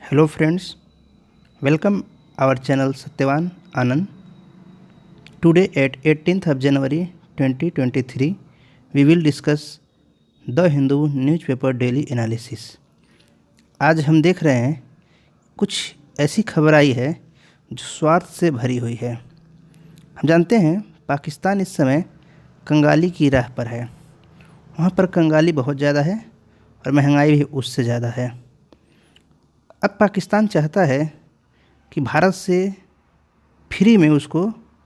Hello friends, welcome our channel Satyavan Anand. Today at 18th of January 2023, we will discuss The Hindu newspaper daily analysis. आज हम देख रहे हैं कुछ ऐसी खबर आई है जो स्वार्थ से भरी हुई है। हम जानते हैं पाकिस्तान इस समय कंगाली की राह पर है। वहाँ पर कंगाली बहुत ज़्यादा है और महंगाई भी उससे ज़्यादा है। अब पाकिस्तान चाहता है कि भारत से फ्री में उसको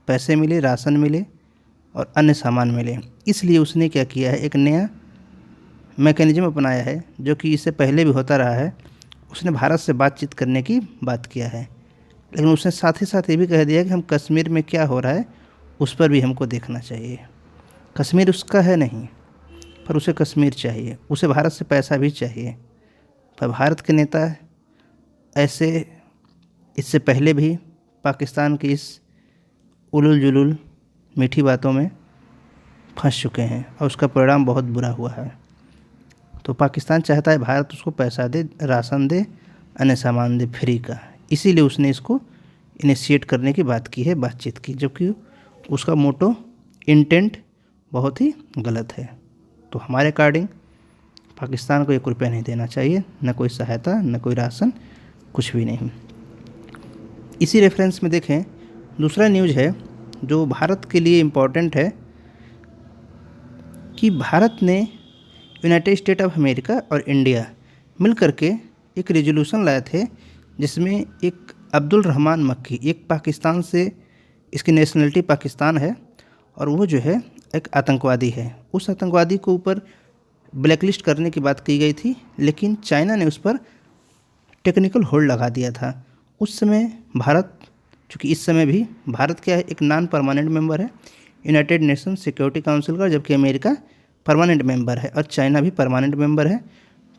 पैसे मिले, राशन मिले और अन्य सामान मिले। इसलिए उसने क्या किया है, एक नया मैकेनिज्म अपनाया है जो कि इससे पहले भी होता रहा है। उसने भारत से बातचीत करने की बात किया है, लेकिन उसने साथ ही साथ ये भी कह दिया कि हम कश्मीर में क्या हो रहा है उस पर भी हमको देखना चाहिए। कश्मीर उसका है नहीं, पर उसे कश्मीर चाहिए, उसे भारत से पैसा भी चाहिए। पर भारत के नेता ऐसे इससे पहले भी पाकिस्तान की इस उलूल जुलूल मीठी बातों में फंस चुके हैं और उसका परिणाम बहुत बुरा हुआ है। तो पाकिस्तान चाहता है भारत उसको पैसा दे, राशन दे, अन्य सामान दे फ्री का। इसीलिए उसने इसको इनिशिएट करने की बात की है, बातचीत की, जबकि उसका मोटो इंटेंट बहुत ही गलत है। तो हमारे अकॉर्डिंग पाकिस्तान को 1 रुपया नहीं देना चाहिए, न कोई सहायता, न कोई राशन, कुछ भी नहीं। इसी रेफरेंस में देखें, दूसरा न्यूज़ है जो भारत के लिए इम्पोर्टेंट है कि भारत ने यूनाइटेड स्टेट ऑफ अमेरिका और इंडिया मिल करके एक रेजोल्यूशन लाए थे जिसमें एक अब्दुल रहमान मक्की, एक पाकिस्तान से, इसकी नेशनलिटी पाकिस्तान है और वो जो है एक आतंकवादी है। उस आतंकवादी को ऊपर ब्लैकलिस्ट करने की बात की गई थी, लेकिन चाइना ने उस पर टेक्निकल होल्ड लगा दिया था। उस समय भारत, चूँकि इस समय भी भारत क्या है, एक नॉन परमानेंट मेंबर है यूनाइटेड नेशन सिक्योरिटी काउंसिल का, जबकि अमेरिका परमानेंट मेंबर है और चाइना भी परमानेंट मेंबर है।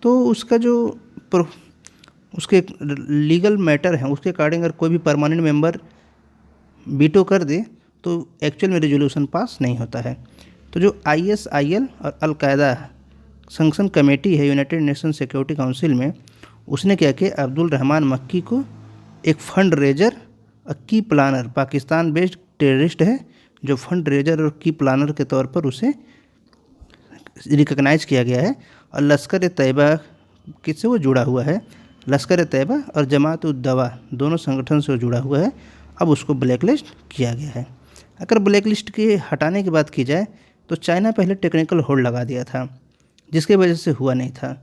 तो उसका जो उसके लीगल मैटर है उसके अकॉर्डिंग अगर कोई भी परमानेंट मेंबर वीटो कर दे तो एक्चुअल में रेजोल्यूशन पास नहीं होता है। तो जो ISIL और अलकायदा सैंक्शन कमेटी है यूनाइटेड नेशन सिक्योरिटी काउंसिल में, उसने क्या किया, अब्दुल रहमान मक्की को एक फंड रेजर और की प्लानर, पाकिस्तान बेस्ड टेररिस्ट है जो फंड रेजर और की प्लानर के तौर पर उसे रिकॉग्नाइज किया गया है और लश्कर तैयबा किससे वो जुड़ा हुआ है, लश्कर तैयबा और जमात उद दवा दोनों संगठन से जुड़ा हुआ है। अब उसको ब्लैकलिस्ट किया गया है। अगर ब्लैकलिस्ट के हटाने की बात की जाए तो चाइना पहले टेक्निकल होल्ड लगा दिया था जिसके वजह से हुआ नहीं था।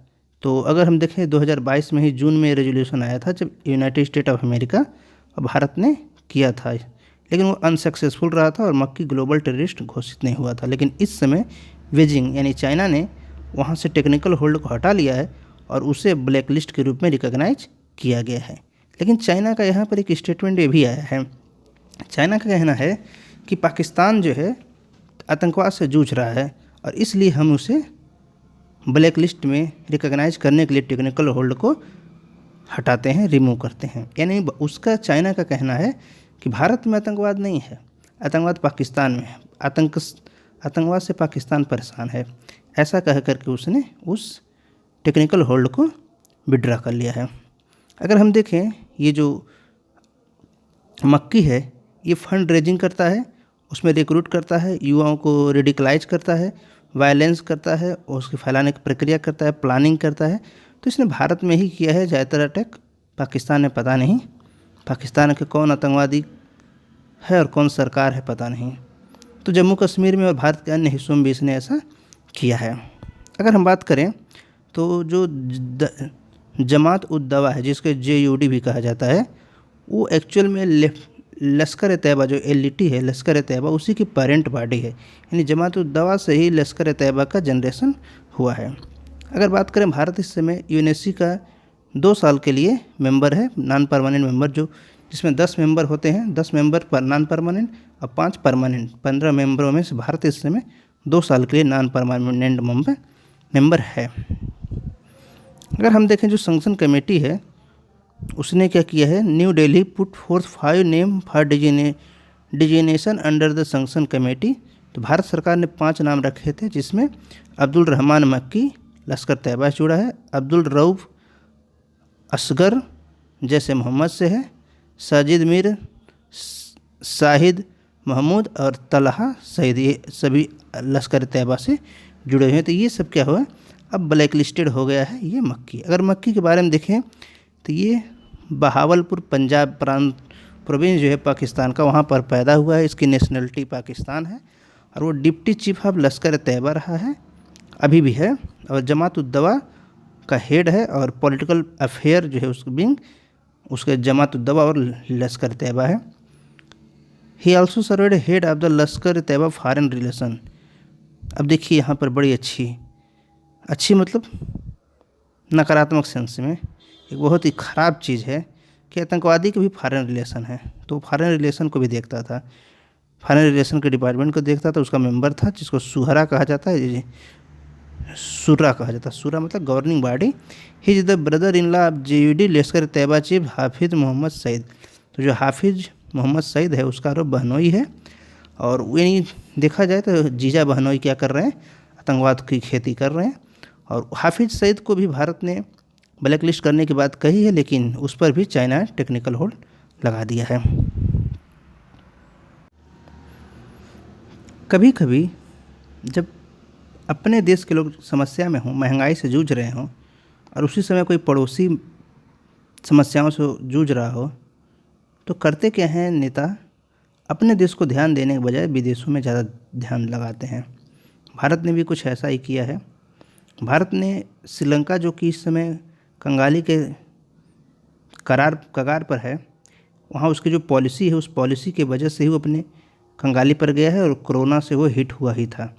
तो अगर हम देखें 2022 में ही जून में रेजोल्यूशन आया था जब यूनाइटेड स्टेट ऑफ अमेरिका और भारत ने किया था, लेकिन वो अनसक्सेसफुल रहा था और मक्की ग्लोबल टेररिस्ट घोषित नहीं हुआ था। लेकिन इस समय बीजिंग यानी चाइना ने वहाँ से टेक्निकल होल्ड को हटा लिया है और उसे ब्लैक लिस्ट के रूप में रिकॉग्नाइज किया गया है। लेकिन चाइना का यहाँ पर एक स्टेटमेंट ये भी आया है। चाइना का कहना है कि पाकिस्तान जो है आतंकवाद से जूझ रहा है और इसलिए हम उसे ब्लैक लिस्ट में रिकॉग्नाइज करने के लिए टेक्निकल होल्ड को हटाते हैं, रिमूव करते हैं। यानी उसका, चाइना का कहना है कि भारत में आतंकवाद नहीं है, आतंकवाद पाकिस्तान में है, आतंकवाद से पाकिस्तान परेशान है। ऐसा कह करके उसने उस टेक्निकल होल्ड को विड्रा कर लिया है। अगर हम देखें, ये जो मक्की है ये फंड रेजिंग करता है, उसमें रिक्रूट करता है, युवाओं को रेडिकलाइज करता है, वायलेंस करता है और उसकी फैलाने की प्रक्रिया करता है, प्लानिंग करता है। तो इसने भारत में ही किया है ज़्यादातर अटैक। पाकिस्तान में पता नहीं, पाकिस्तान के कौन आतंकवादी है और कौन सरकार है पता नहीं। तो जम्मू कश्मीर में और भारत के अन्य हिस्सों में भी इसने ऐसा किया है। अगर हम बात करें तो जो जमात उद दवा है, जिसके JUD भी कहा जाता है, वो एक्चुअल में लश्कर तैयबा जो LET है, लश्कर तैयबा उसी की पेरेंट बॉडी है। यानी जमात उद दवा से ही लश्कर तैयबा का जनरेशन हुआ है। अगर बात करें, भारत इस समय UNSC का 2 साल के लिए मेंबर है, नॉन परमानेंट मेंबर, जो जिसमें 10 मेंबर होते हैं, 10 मेंबर पर नॉन परमानेंट और 5 परमानेंट। 15 मेंबरों में से भारत इस समय 2 साल के लिए नॉन परमानेंट मेंबर है। अगर हम देखें, जो सैंक्शन कमेटी है उसने क्या किया है, new Delhi put fourth 5 name for designation under the sanction committee. तो भारत सरकार ने 5 नाम रखे थे, जिसमें अब्दुल रहमान मक्की लश्कर तैयबा से जुड़ा है, अब्दुल रऊफ असगर जैसे मोहम्मद से है, साजिद मीर, शाहिद महमूद और तलहा सईद, ये सभी लश्कर तैयबा से जुड़े हुए हैं। तो ये सब क्या हुआ, अब ब्लैक लिस्टेड हो गया है ये मक्की। अगर मक्की के बारे में देखें तो ये बहावलपुर पंजाब प्रांत प्रोविंस जो है पाकिस्तान का, वहाँ पर पैदा हुआ है। इसकी नेशनलिटी पाकिस्तान है और वो डिप्टी चीफ ऑफ लश्कर तैयबा रहा है, अभी भी है, और जमात उद दवा का हेड है और पॉलिटिकल अफेयर जो है उसकी विंग उसके जमात उद दवा और लश्कर तैयबा है। ही also served head of the Lashkar Taiba foreign relation. अब देखिए यहाँ पर बड़ी अच्छी मतलब नकारात्मक सेंस में एक बहुत ही ख़राब चीज़ है कि आतंकवादी के भी फॉरेन रिलेशन है, तो फॉरेन रिलेशन को भी देखता था, फॉरेन रिलेशन के डिपार्टमेंट को देखता था, उसका मेंबर था जिसको सुहरा कहा जाता है, सूरा कहा जाता है, सूरा मतलब governing body. He is the brother in law of JUD Lashkar Taiba chief हाफिज़ मोहम्मद सईद। तो जो हाफिज़ मोहम्मद सईद है उसका आरोप बहनोई है, और वही देखा जाए तो जीजा बहनोई क्या कर रहे हैं, आतंकवाद की खेती कर रहे हैं। और हाफिज़ सईद को भी भारत ने ब्लैक लिस्ट करने की बात कही है, लेकिन उस पर भी चाइना ने टेक्निकल होल्ड लगा दिया है। कभी कभी जब अपने देश के लोग समस्या में हों, महंगाई से जूझ रहे हों, और उसी समय कोई पड़ोसी समस्याओं से जूझ रहा हो, तो करते क्या हैं नेता, अपने देश को ध्यान देने के बजाय विदेशों में ज़्यादा ध्यान लगाते हैं। भारत ने भी कुछ ऐसा ही किया है। भारत ने श्रीलंका, जो कि इस समय कंगाली के कगार पर है, वहाँ उसकी जो पॉलिसी है उस पॉलिसी की वजह से ही वो अपने कंगाली पर गया है और कोरोना से वो हिट हुआ ही था।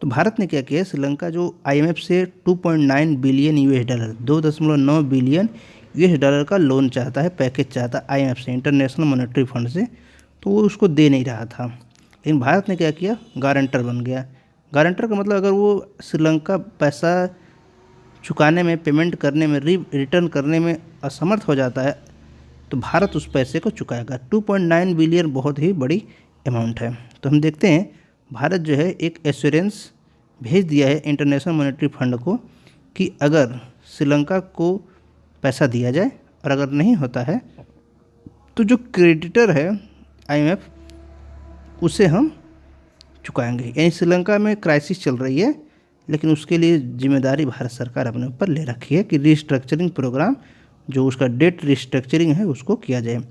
तो भारत ने क्या किया, श्रीलंका जो IMF से 2.9 billion US dollar, 2.9 billion US dollar का लोन चाहता है, पैकेज चाहता है IMF से, इंटरनेशनल मॉनेटरी फंड से, तो वो उसको दे नहीं रहा था। लेकिन भारत ने क्या किया, गारंटर बन गया। गारंटर का मतलब अगर वो श्रीलंका पैसा चुकाने में, पेमेंट करने में, रिटर्न करने में असमर्थ हो जाता है, तो भारत उस पैसे को चुकाएगा। 2.9 बिलियन बहुत ही बड़ी अमाउंट है। तो हम देखते हैं भारत जो है एक एश्योरेंस भेज दिया है इंटरनेशनल मॉनेटरी फंड को कि अगर श्रीलंका को पैसा दिया जाए और अगर नहीं होता है तो जो क्रेडिटर है IMF उसे हम चुकाएंगे। यानी श्रीलंका में क्राइसिस चल रही है, लेकिन उसके लिए जिम्मेदारी भारत सरकार अपने ऊपर ले रखी है कि रिस्ट्रक्चरिंग प्रोग्राम, जो उसका डेट रिस्ट्रक्चरिंग है, उसको किया जाए।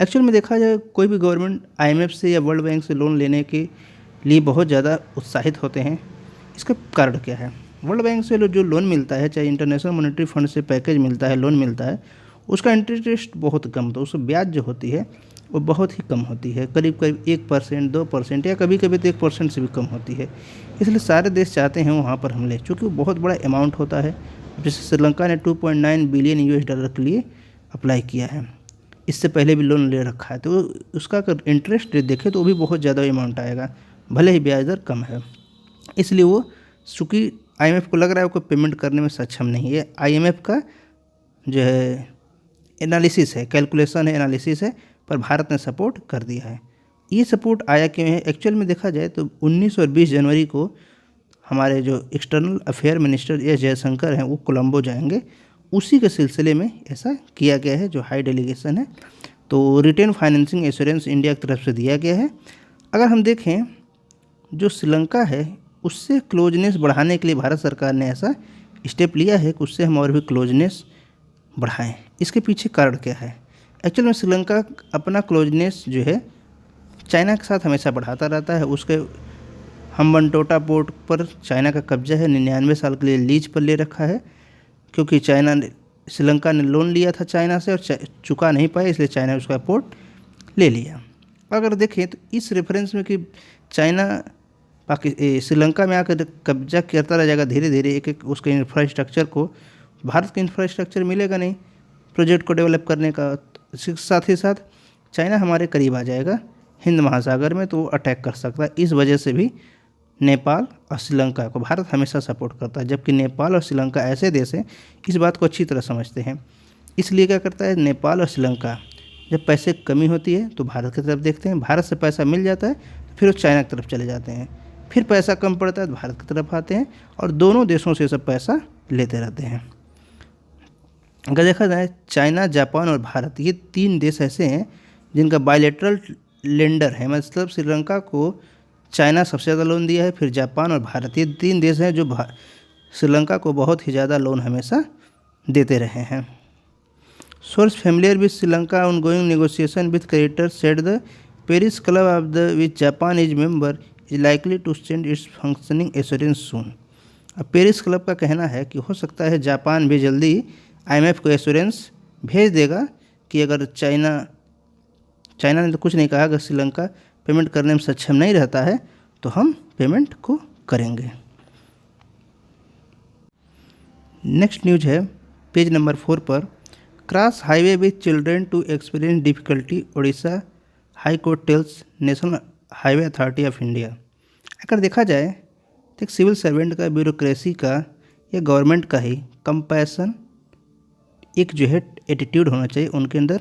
एक्चुअल में देखा जाए कोई भी गवर्नमेंट IMF से या वर्ल्ड बैंक से लोन लेने के लिए बहुत ज़्यादा उत्साहित होते हैं। इसका कारण क्या है, वर्ल्ड बैंक से जो लोन मिलता है, चाहे इंटरनेशनल मॉनेटरी फंड से पैकेज मिलता है, लोन मिलता है, उसका इंटरेस्ट बहुत कम, तो उसमें ब्याज जो होती है वो बहुत ही कम होती है, करीब 1%, 2% या कभी कभी तो 1% से भी कम होती है। इसलिए सारे देश चाहते हैं वहाँ पर हम लें, चूँकि वो बहुत बड़ा अमाउंट होता है। जैसे श्रीलंका ने 2.9 बिलियन US डॉलर के लिए अप्लाई किया है, इससे पहले भी लोन ले रखा है, तो उसका अगर इंटरेस्ट रेट देखें तो वो भी बहुत ज़्यादा अमाउंट आएगा, भले ही ब्याज दर कम है। इसलिए वो चूँकि IMF को लग रहा है वो पेमेंट करने में सक्षम नहीं है। IMF का जो है एनालिसिस है, कैलकुलेशन है, एनालिसिस है, पर भारत ने सपोर्ट कर दिया है। ये सपोर्ट आया क्यों है, एक्चुअल में देखा जाए तो 19 और 20 जनवरी को हमारे जो external affair minister S Jaishankar हैं वो कोलंबो जाएंगे, उसी के सिलसिले में ऐसा किया गया है, जो हाई डेलीगेशन है। तो रिटेन फाइनेंसिंग एश्योरेंस इंडिया की तरफ से दिया गया है। अगर हम देखें जो श्रीलंका है उससे क्लोजनेस बढ़ाने के लिए भारत सरकार ने ऐसा स्टेप लिया है कि उससे हम और भी क्लोजनेस बढ़ाएं। इसके पीछे कारण क्या है, एक्चुअल में श्रीलंका अपना क्लोजनेस जो है चाइना के साथ हमेशा बढ़ाता रहता है। उसके हम्बनटोटा पोर्ट पर चाइना का कब्जा है, 99 साल के लिए लीज पर ले रखा है, क्योंकि श्रीलंका ने लोन लिया था चाइना से और चुका नहीं पाया, इसलिए चाइना ने उसका पोर्ट ले लिया। अगर देखें तो इस रेफरेंस में कि चाइना श्रीलंका में आकर कब्जा करता रह जाएगा धीरे धीरे, एक एक उसके इंफ्रास्ट्रक्चर को, भारत का इंफ्रास्ट्रक्चर मिलेगा नहीं प्रोजेक्ट को डेवलप करने का, साथ ही साथ चाइना हमारे करीब आ जाएगा हिंद महासागर में, तो वो अटैक कर सकता है। इस वजह से भी नेपाल और श्रीलंका को भारत हमेशा सपोर्ट करता है, जबकि नेपाल और श्रीलंका ऐसे देश हैं इस बात को अच्छी तरह समझते हैं। इसलिए क्या करता है, नेपाल और श्रीलंका जब पैसे की कमी होती है तो भारत की तरफ देखते हैं, भारत से पैसा मिल जाता है तो फिर वो चाइना की तरफ चले जाते हैं, फिर पैसा कम पड़ता है तो भारत की तरफ आते हैं और दोनों देशों से सब पैसा लेते रहते हैं। अगर देखा जाए चाइना, जापान और भारत, ये 3 देश ऐसे हैं जिनका बायलैटरल लेंडर है, मतलब श्रीलंका को चाइना सबसे ज़्यादा लोन दिया है, फिर जापान और भारत, ये 3 देश हैं जो श्रीलंका को बहुत ही ज़्यादा लोन हमेशा देते रहे हैं। Source familiar with Sri Lanka ongoing negotiation with creditors said the Paris Club of the which Japan is member is likely to send its functioning assurance soon। अब पेरिस क्लब का कहना है कि हो सकता है जापान भी जल्दी IMF को एश्योरेंस भेज देगा कि अगर चाइना ने तो कुछ नहीं कहा, अगर श्रीलंका पेमेंट करने में सक्षम नहीं रहता है तो हम पेमेंट को करेंगे। नेक्स्ट न्यूज है पेज नंबर 4 पर, cross highway with children to experience difficulty, Orissa high court tells national highway authority of India. अगर देखा जाए तो एक सिविल सर्वेंट का, ब्यूरोक्रेसी का या गवर्नमेंट का ही कंपैशन एक जो है एटीट्यूड होना चाहिए, उनके अंदर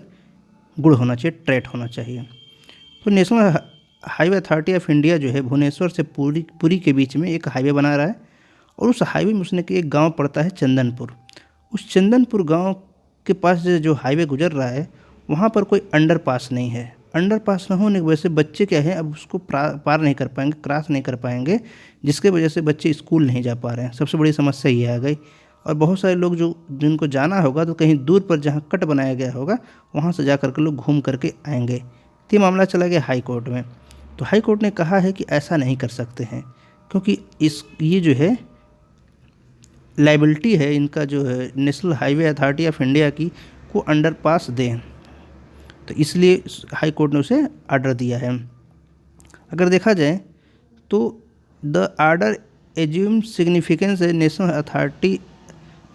गुण होना चाहिए, ट्रेट होना चाहिए। तो national highway authority of India जो है भुवनेश्वर से पुरी के बीच में एक हाईवे बना रहा है, और उस हाईवे में उसने एक गांव पड़ता है चंदनपुर। उस चंदनपुर गांव के पास जो हाईवे गुजर रहा है वहाँ पर कोई अंडरपास नहीं है। अंडरपास न होने की वजह से बच्चे क्या है, अब उसको पार नहीं कर पाएंगे, क्रॉस नहीं कर पाएंगे, जिसके वजह से बच्चे स्कूल नहीं जा पा रहे हैं। सबसे बड़ी समस्या ये आ गई। और बहुत सारे लोग जिनको जाना होगा तो कहीं दूर पर जहाँ कट बनाया गया होगा वहाँ से जा करके लोग घूम करके आएंगे। तो ये मामला चला गया हाई कोर्ट में। तो हाई कोर्ट ने कहा है कि ऐसा नहीं कर सकते हैं, क्योंकि ये जो है लाइबिलिटी है इनका, जो है national highway authority of India की, को अंडरपास दें। तो इसलिए हाई कोर्ट ने उसे आर्डर दिया है। अगर देखा जाए तो the order assume significance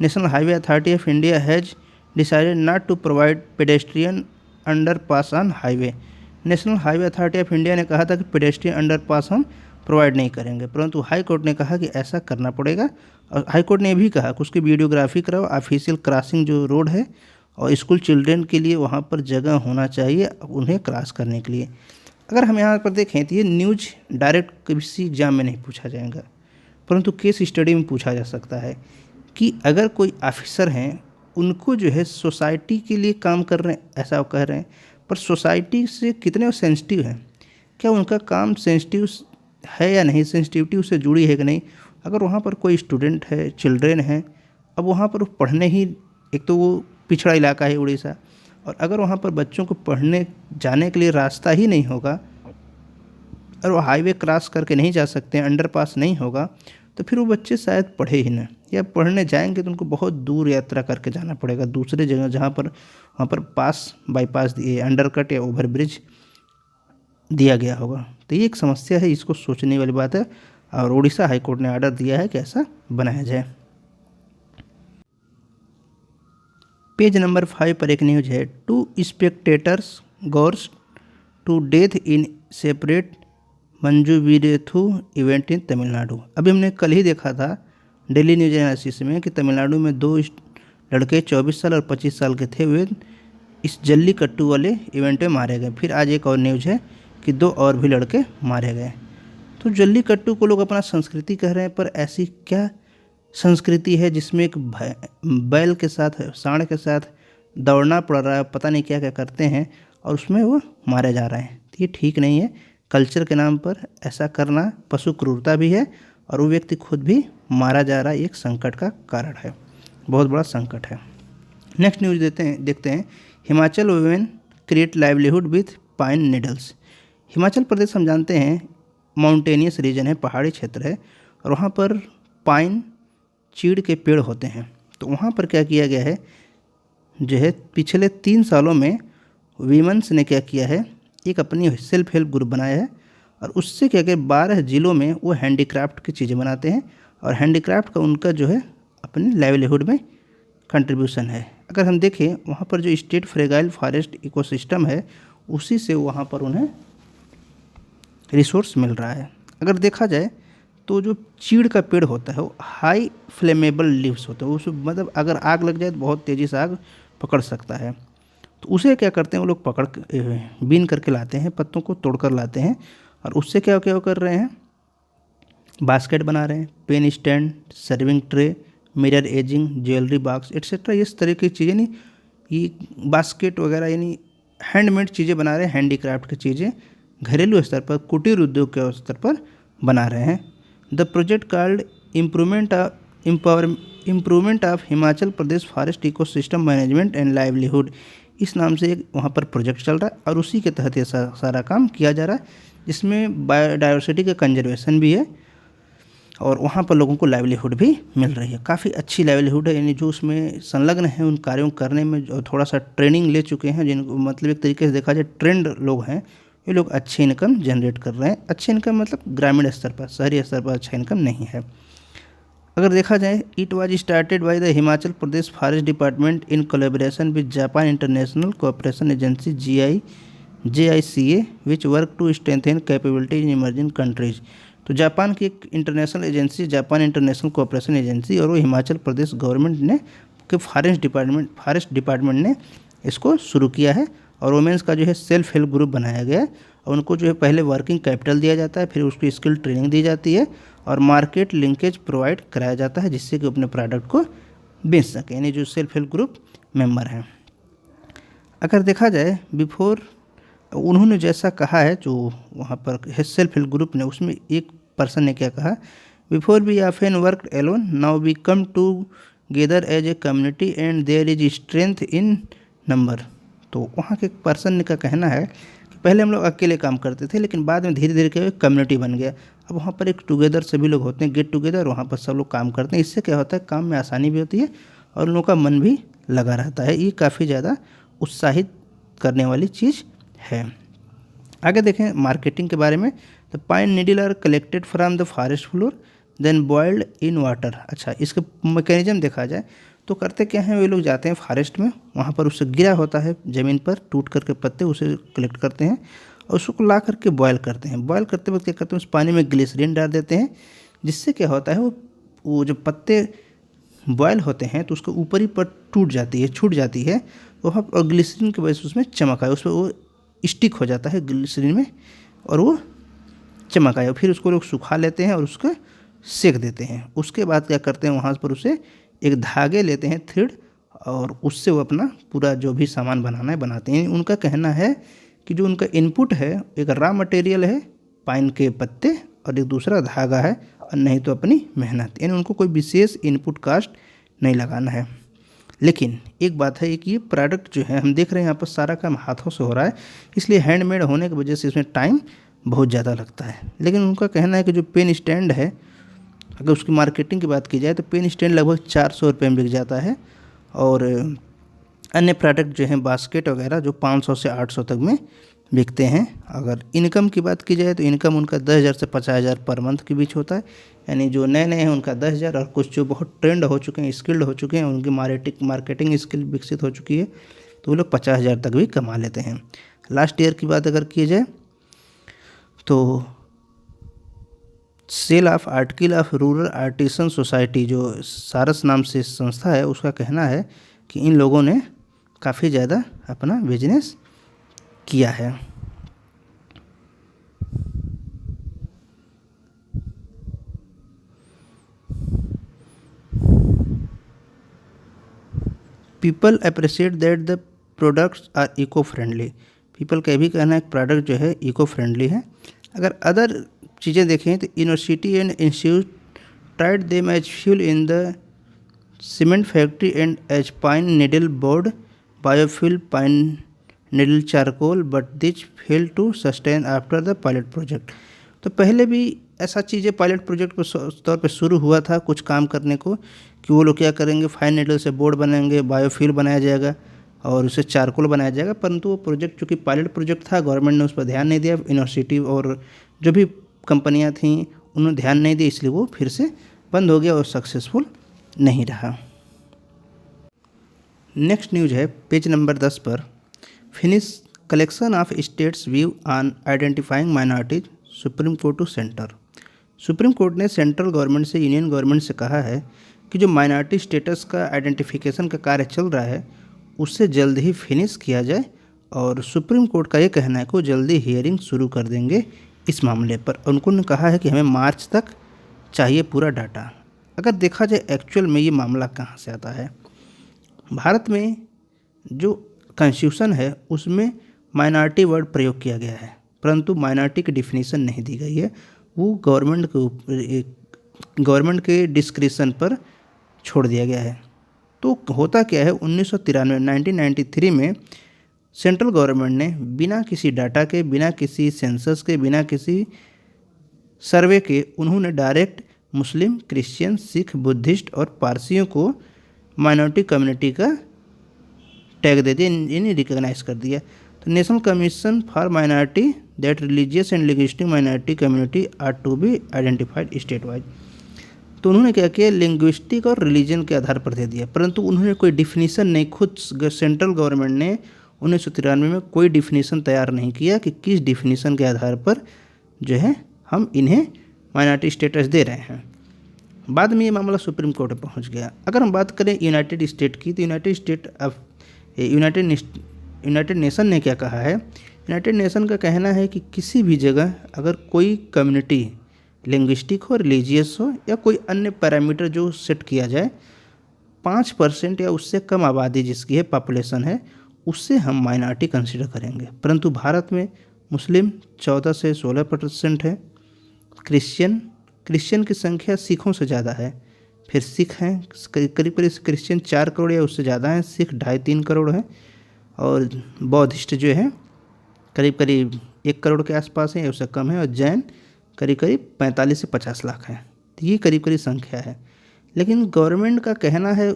national highway authority of India has decided not to provide pedestrian underpass on highway. National highway authority of India ने कहा था कि पेडेस्ट्रियन अंडरपास हम प्रोवाइड नहीं करेंगे, परंतु हाई कोर्ट ने कहा कि ऐसा करना पड़ेगा। और हाई कोर्ट ने भी कहा कि उसकी वीडियोग्राफी कराओ, ऑफिशियल क्रॉसिंग जो रोड है, और स्कूल चिल्ड्रेन के लिए वहाँ पर जगह होना चाहिए उन्हें क्रॉस करने के लिए। अगर हम यहाँ पर देखें तो ये न्यूज डायरेक्ट किसी एग्जाम में नहीं पूछा जाएगा, परंतु केस स्टडी में पूछा जा सकता है कि अगर कोई ऑफिसर हैं, उनको जो है सोसाइटी के लिए काम कर रहे हैं, ऐसा कह रहे हैं, पर सोसाइटी से कितने सेंसिटिव हैं, क्या उनका काम सेंसिटिव है या नहीं, सेंसिटिविटी उससे जुड़ी है कि नहीं। अगर वहाँ पर कोई स्टूडेंट है, चिल्ड्रेन है, अब वहाँ पर पढ़ने ही, एक तो वो पिछड़ा इलाका है उड़ीसा, और अगर वहाँ पर बच्चों को पढ़ने जाने के लिए रास्ता ही नहीं होगा और वो हाईवे क्रॉस करके नहीं जा सकते हैं, अंडरपास नहीं होगा, तो फिर वो बच्चे शायद पढ़े ही ना, या पढ़ने जाएंगे तो उनको बहुत दूर यात्रा करके जाना पड़ेगा दूसरे जगह, जहाँ पर वहाँ पर पास बाईपास दिए, अंडरकट या ओवर ब्रिज दिया गया होगा। तो ये एक समस्या है, इसको सोचने वाली बात है, और उड़ीसा हाई कोर्ट ने ऑर्डर दिया है कि ऐसा बनाया जाए। पेज नंबर 5 पर एक न्यूज है, 2 spectators gorge to death in separate मंजुविरेथु event in Tamil Nadu. अभी हमने कल ही देखा था डेली न्यूज एनालिसिस में कि तमिलनाडु में 2 लड़के 24 साल और 25 साल के थे, वे इस जल्लीकट्टू वाले इवेंट में मारे गए। फिर आज एक और न्यूज है कि 2 और भी लड़के मारे गए। तो जल्लीकट्टू को लोग अपना संस्कृति कह रहे हैं, पर ऐसी क्या संस्कृति है जिसमें एक बैल के साथ, सांड के साथ दौड़ना पड़ रहा है, पता नहीं क्या क्या करते हैं, और उसमें वो मारे जा रहे हैं। तो ये ठीक नहीं है। कल्चर के नाम पर ऐसा करना पशु क्रूरता भी है, और वो व्यक्ति खुद भी मारा जा रहा है, एक संकट का कारण है, बहुत बड़ा संकट है। नेक्स्ट न्यूज देखते हैं Himachal women create livelihood with pine needles. Himachal Pradesh हम जानते हैं माउंटेनियस रीजन है, पहाड़ी क्षेत्र है, और वहाँ पर पाइन चीड़ के पेड़ होते हैं। तो वहाँ पर क्या किया गया है, जो है पिछले 3 सालों में वीमेंस ने क्या किया है, एक अपनी सेल्फ हेल्प ग्रुप बनाया है, और उससे क्या किया 12 ज़िलों में वो हैंडीक्राफ्ट की चीज़ें बनाते हैं, और हैंडीक्राफ्ट का उनका जो है अपने लाइवलीहुड में कंट्रीब्यूशन है। अगर हम देखें वहाँ पर जो स्टेट फ्रेगाइल फॉरेस्ट इकोसिस्टम है, उसी से वहाँ पर उन्हें रिसोर्स मिल रहा है। अगर देखा जाए तो जो चीड़ का पेड़ होता है वो हाई फ्लेमेबल लीव्स होते हैं, उस मतलब अगर आग लग जाए तो बहुत तेज़ी से आग पकड़ सकता है। तो उसे क्या करते हैं वो लोग बीन करके लाते हैं, पत्तों को तोड़कर लाते हैं, और उससे क्या क्या कर रहे हैं, बास्केट बना रहे हैं, pen stand, serving tray, mirror edging, jewellery box etcetera, इस तरह की चीज़ें, नहीं ये बास्केट वगैरह, यानी हैंडमेड चीज़ें बना रहे हैं, हैंडीक्राफ्ट की चीज़ें घरेलू स्तर पर, कुटीर उद्योग के स्तर पर बना रहे हैं। The project called improvement of Himachal Pradesh forest ecosystem management and livelihood, इस नाम से एक वहाँ पर प्रोजेक्ट चल रहा है और उसी के तहत ये सारा काम किया जा रहा है, जिसमें बायोडाइवर्सिटी का कंजर्वेशन भी है और वहाँ पर लोगों को लाइवलीहुड भी मिल रही है। काफ़ी अच्छी लाइवलीहुड है, यानी जो उसमें संलग्न है उन कार्यों करने में, जो थोड़ा सा ट्रेनिंग ले चुके हैं, जिनको मतलब एक तरीके से देखा जाए ट्रेंड लोग हैं, ये लोग अच्छी इनकम जनरेट कर रहे हैं। अच्छी इनकम मतलब ग्रामीण स्तर पर, शहरी स्तर पर अच्छा इनकम नहीं है। अगर देखा जाए, it was started by the Himachal Pradesh forest department in collaboration with Japan International Cooperation Agency JICA which work to strengthen capability in emerging countries. तो जापान की एक international agency, Japan International Cooperation Agency, और वो हिमाचल प्रदेश गवर्नमेंट ने के forest department ने इसको शुरू किया है और वुमेंस का जो है सेल्फ हेल्प ग्रुप बनाया गया है और उनको जो है पहले वर्किंग कैपिटल दिया जाता है, फिर उसकी स्किल ट्रेनिंग दी जाती है और मार्केट लिंकेज प्रोवाइड कराया जाता है, जिससे कि अपने प्रोडक्ट को बेच सकें, यानी जो सेल्फ हेल्प ग्रुप मेंबर हैं। अगर देखा जाए, बिफोर उन्होंने जैसा कहा है, जो वहाँ पर सेल्फ हेल्प ग्रुप ने, उसमें एक पर्सन ने क्या कहा, before we often work alone, now we come together as a community and there is strength in number. तो वहाँ के एक पर्सन का कहना है कि पहले हम लोग अकेले काम करते थे, लेकिन बाद में धीरे धीरे क्या कम्युनिटी बन गया। अब वहाँ पर एक टुगेदर सभी लोग होते हैं, गेट टुगेदर, वहाँ पर सब लोग काम करते हैं। इससे क्या होता है, काम में आसानी भी होती है और उन लोगों का मन भी लगा रहता है। ये काफ़ी ज़्यादा उत्साहित करने वाली चीज़ है। आगे देखें मार्केटिंग के बारे में, तो pine needle are collected from the forest floor then boiled in water. अच्छा, इसका मैकेनिज्म देखा जाए तो करते क्या हैं, वे लोग जाते हैं फॉरेस्ट में, वहाँ पर उससे गिरा होता है ज़मीन पर टूट करके पत्ते, उसे कलेक्ट करते हैं और उसको ला करके बॉयल करते हैं। बॉयल करते वक्त क्या करते हैं, उस पानी में ग्लिसरीन डाल देते हैं, जिससे क्या होता है, वो जो पत्ते बॉयल होते हैं तो उसके ऊपर ही पर टूट जाती है, छूट जाती है, वहाँ और ग्लिसरीन की वजह से उसमें चमक आए, उस पर वो स्टिक हो जाता है ग्लिसरीन में और वो चमक आए। फिर उसको लोग सुखा लेते हैं और उसको सेक देते हैं। उसके बाद क्या करते हैं, वहाँ पर उसे एक धागे लेते हैं, थ्रेड, और उससे वो अपना पूरा जो भी सामान बनाना है बनाते हैं। उनका कहना है कि जो उनका इनपुट है, एक रॉ मटेरियल है पाइन के पत्ते और एक दूसरा धागा है, और नहीं तो अपनी मेहनत, यानी उनको कोई विशेष इनपुट कास्ट नहीं लगाना है। लेकिन एक बात है कि ये प्रोडक्ट जो है हम देख रहे हैं यहाँ पर सारा काम हाथों से हो रहा है, इसलिए हैंडमेड होने की वजह से इसमें टाइम बहुत ज़्यादा लगता है। लेकिन उनका कहना है कि जो पेन स्टैंड है, अगर उसकी मार्केटिंग की बात की जाए तो पेन स्टैंड लगभग 400 रुपये में बिक जाता है और अन्य प्रोडक्ट जो हैं बास्केट वगैरह जो 500 से 800 तक में बिकते हैं। अगर इनकम की बात की जाए तो इनकम उनका 10,000 से 50,000 पर मंथ के बीच होता है, यानी जो नए नए हैं उनका 10,000 और कुछ जो बहुत ट्रेंड हो चुके हैं, स्किल्ड हो चुके हैं, उनकी मार्केटिंग स्किल विकसित हो चुकी है, तो वो लोग 50,000 तक भी कमा लेते हैं। लास्ट ईयर की बात अगर की जाए तो sale of article of rural artisan society, जो सारस नाम से संस्था है, उसका कहना है कि इन लोगों ने काफ़ी ज़्यादा अपना बिजनेस किया है। People appreciate that the products are eco friendly. People का भी कहना है प्रोडक्ट जो है इको फ्रेंडली है। अगर अदर चीज़ें देखें तो university and institute tried them as fuel in the cement factory and as pine needle board biofuel pine needle charcoal but which fail to sustain after the pilot project. तो पहले भी ऐसा चीज़ें पायलट प्रोजेक्ट के तौर पे शुरू हुआ था कुछ काम करने को, कि वो लोग क्या करेंगे, फाइन निडल से बोर्ड बनेंगे, बायोफ्यूल बनाया जाएगा और उसे चारकोल बनाया जाएगा, परंतु वो प्रोजेक्ट चूँकि पायलट प्रोजेक्ट था, गवर्नमेंट ने उस पर ध्यान नहीं दिया, यूनिवर्सिटी और जो भी कंपनियां थीं उन्होंने ध्यान नहीं दिया, इसलिए वो फिर से बंद हो गया और सक्सेसफुल नहीं रहा। नेक्स्ट न्यूज है पेज नंबर 10 पर, finish collection of states view on identifying minorities Supreme Court to centre. Supreme Court ने सेंट्रल गवर्नमेंट से, यूनियन गवर्नमेंट से कहा है कि जो माइनॉरिटी स्टेटस का आइडेंटिफिकेशन का कार्य चल रहा है उससे जल्द ही फिनिश किया जाए, और सुप्रीम कोर्ट का ये कहना है कि वो जल्दी हियरिंग शुरू कर देंगे इस मामले पर। उन्होंने कहा है कि हमें मार्च तक चाहिए पूरा डाटा। अगर देखा जाए एक्चुअल में ये मामला कहाँ से आता है, भारत में जो कॉन्स्टिट्यूशन है उसमें माइनॉरिटी वर्ड प्रयोग किया गया है, परंतु माइनॉरिटी की डिफिनीशन नहीं दी गई है। वो गवर्नमेंट के डिस्क्रिप्शन पर छोड़ दिया गया है। तो होता क्या है, 1993 में सेंट्रल गवर्नमेंट ने बिना किसी डाटा के, बिना किसी सेंसस के, बिना किसी सर्वे के उन्होंने डायरेक्ट मुस्लिम, क्रिश्चियन, सिख, बुद्धिस्ट और पारसियों को माइनॉरिटी कम्युनिटी का टैग दे दिया, इन्हें रिकॉग्नाइज कर दिया। तो national commission for minority that religious and linguistic minority community are to be identified state wise. तो उन्होंने क्या किया, लिंग्विस्टिक और रिलीजन के आधार पर दे दिया, परंतु उन्होंने कोई डिफिनीशन नहीं, खुद सेंट्रल गवर्नमेंट ने 1993 में कोई डिफिनीशन तैयार नहीं किया कि किस डिफिनीशन के आधार पर जो है हम इन्हें माइनॉरिटी स्टेटस दे रहे हैं। बाद में ये मामला सुप्रीम कोर्ट में पहुंच गया। अगर हम बात करें यूनाइटेड स्टेट की, तो यूनाइटेड नेशन ने क्या कहा है, यूनाइटेड नेशन का कहना है कि किसी भी जगह अगर कोई कम्युनिटी लिंग्विस्टिक हो, रिलीजियस हो या कोई अन्य पैरामीटर जो सेट किया जाए, 5% या उससे कम आबादी जिसकी है, पॉपुलेशन है, उससे हम माइनॉरिटी कंसिडर करेंगे। परंतु भारत में मुस्लिम 14 से 16% है, क्रिश्चियन की संख्या सिखों से ज़्यादा है, फिर सिख हैं करीब क्रिश्चियन 4 करोड़ या उससे ज़्यादा हैं, सिख 2.5-3 करोड़ हैं, और बौद्धिस्ट जो है करीब 1 करोड़ के आसपास है या उससे कम है, और जैन करीब 45 से 50 लाख हैं। तो ये करीब संख्या है। लेकिन गवर्नमेंट का कहना है,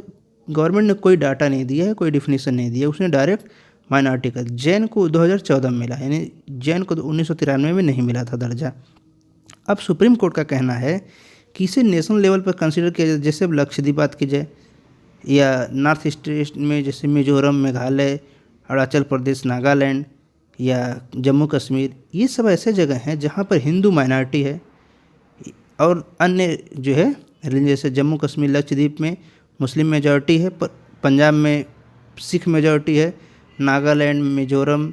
गवर्नमेंट ने कोई डाटा नहीं दिया है, कोई डिफिनीशन नहीं दिया, उसने डायरेक्ट माइनॉरिटी का, जैन को 2014 में मिला, यानी जैन को 1993 में नहीं मिला था दर्जा। अब सुप्रीम कोर्ट का कहना है कि इसे नेशनल लेवल पर कंसिडर किया जाए, जैसे अब लक्षद्वीप बात की जाए या नॉर्थ ईस्ट में जैसे मिजोरम, मेघालय, अरुणाचल प्रदेश, नागालैंड या जम्मू कश्मीर, ये सब ऐसे जगह हैं जहाँ पर हिंदू माइनॉरिटी है और अन्य जो है जैसे जम्मू कश्मीर, लक्षद्वीप में मुस्लिम मेजॉरिटी है, पंजाब में सिख मेजॉरिटी है, नागालैंड, मिजोरम,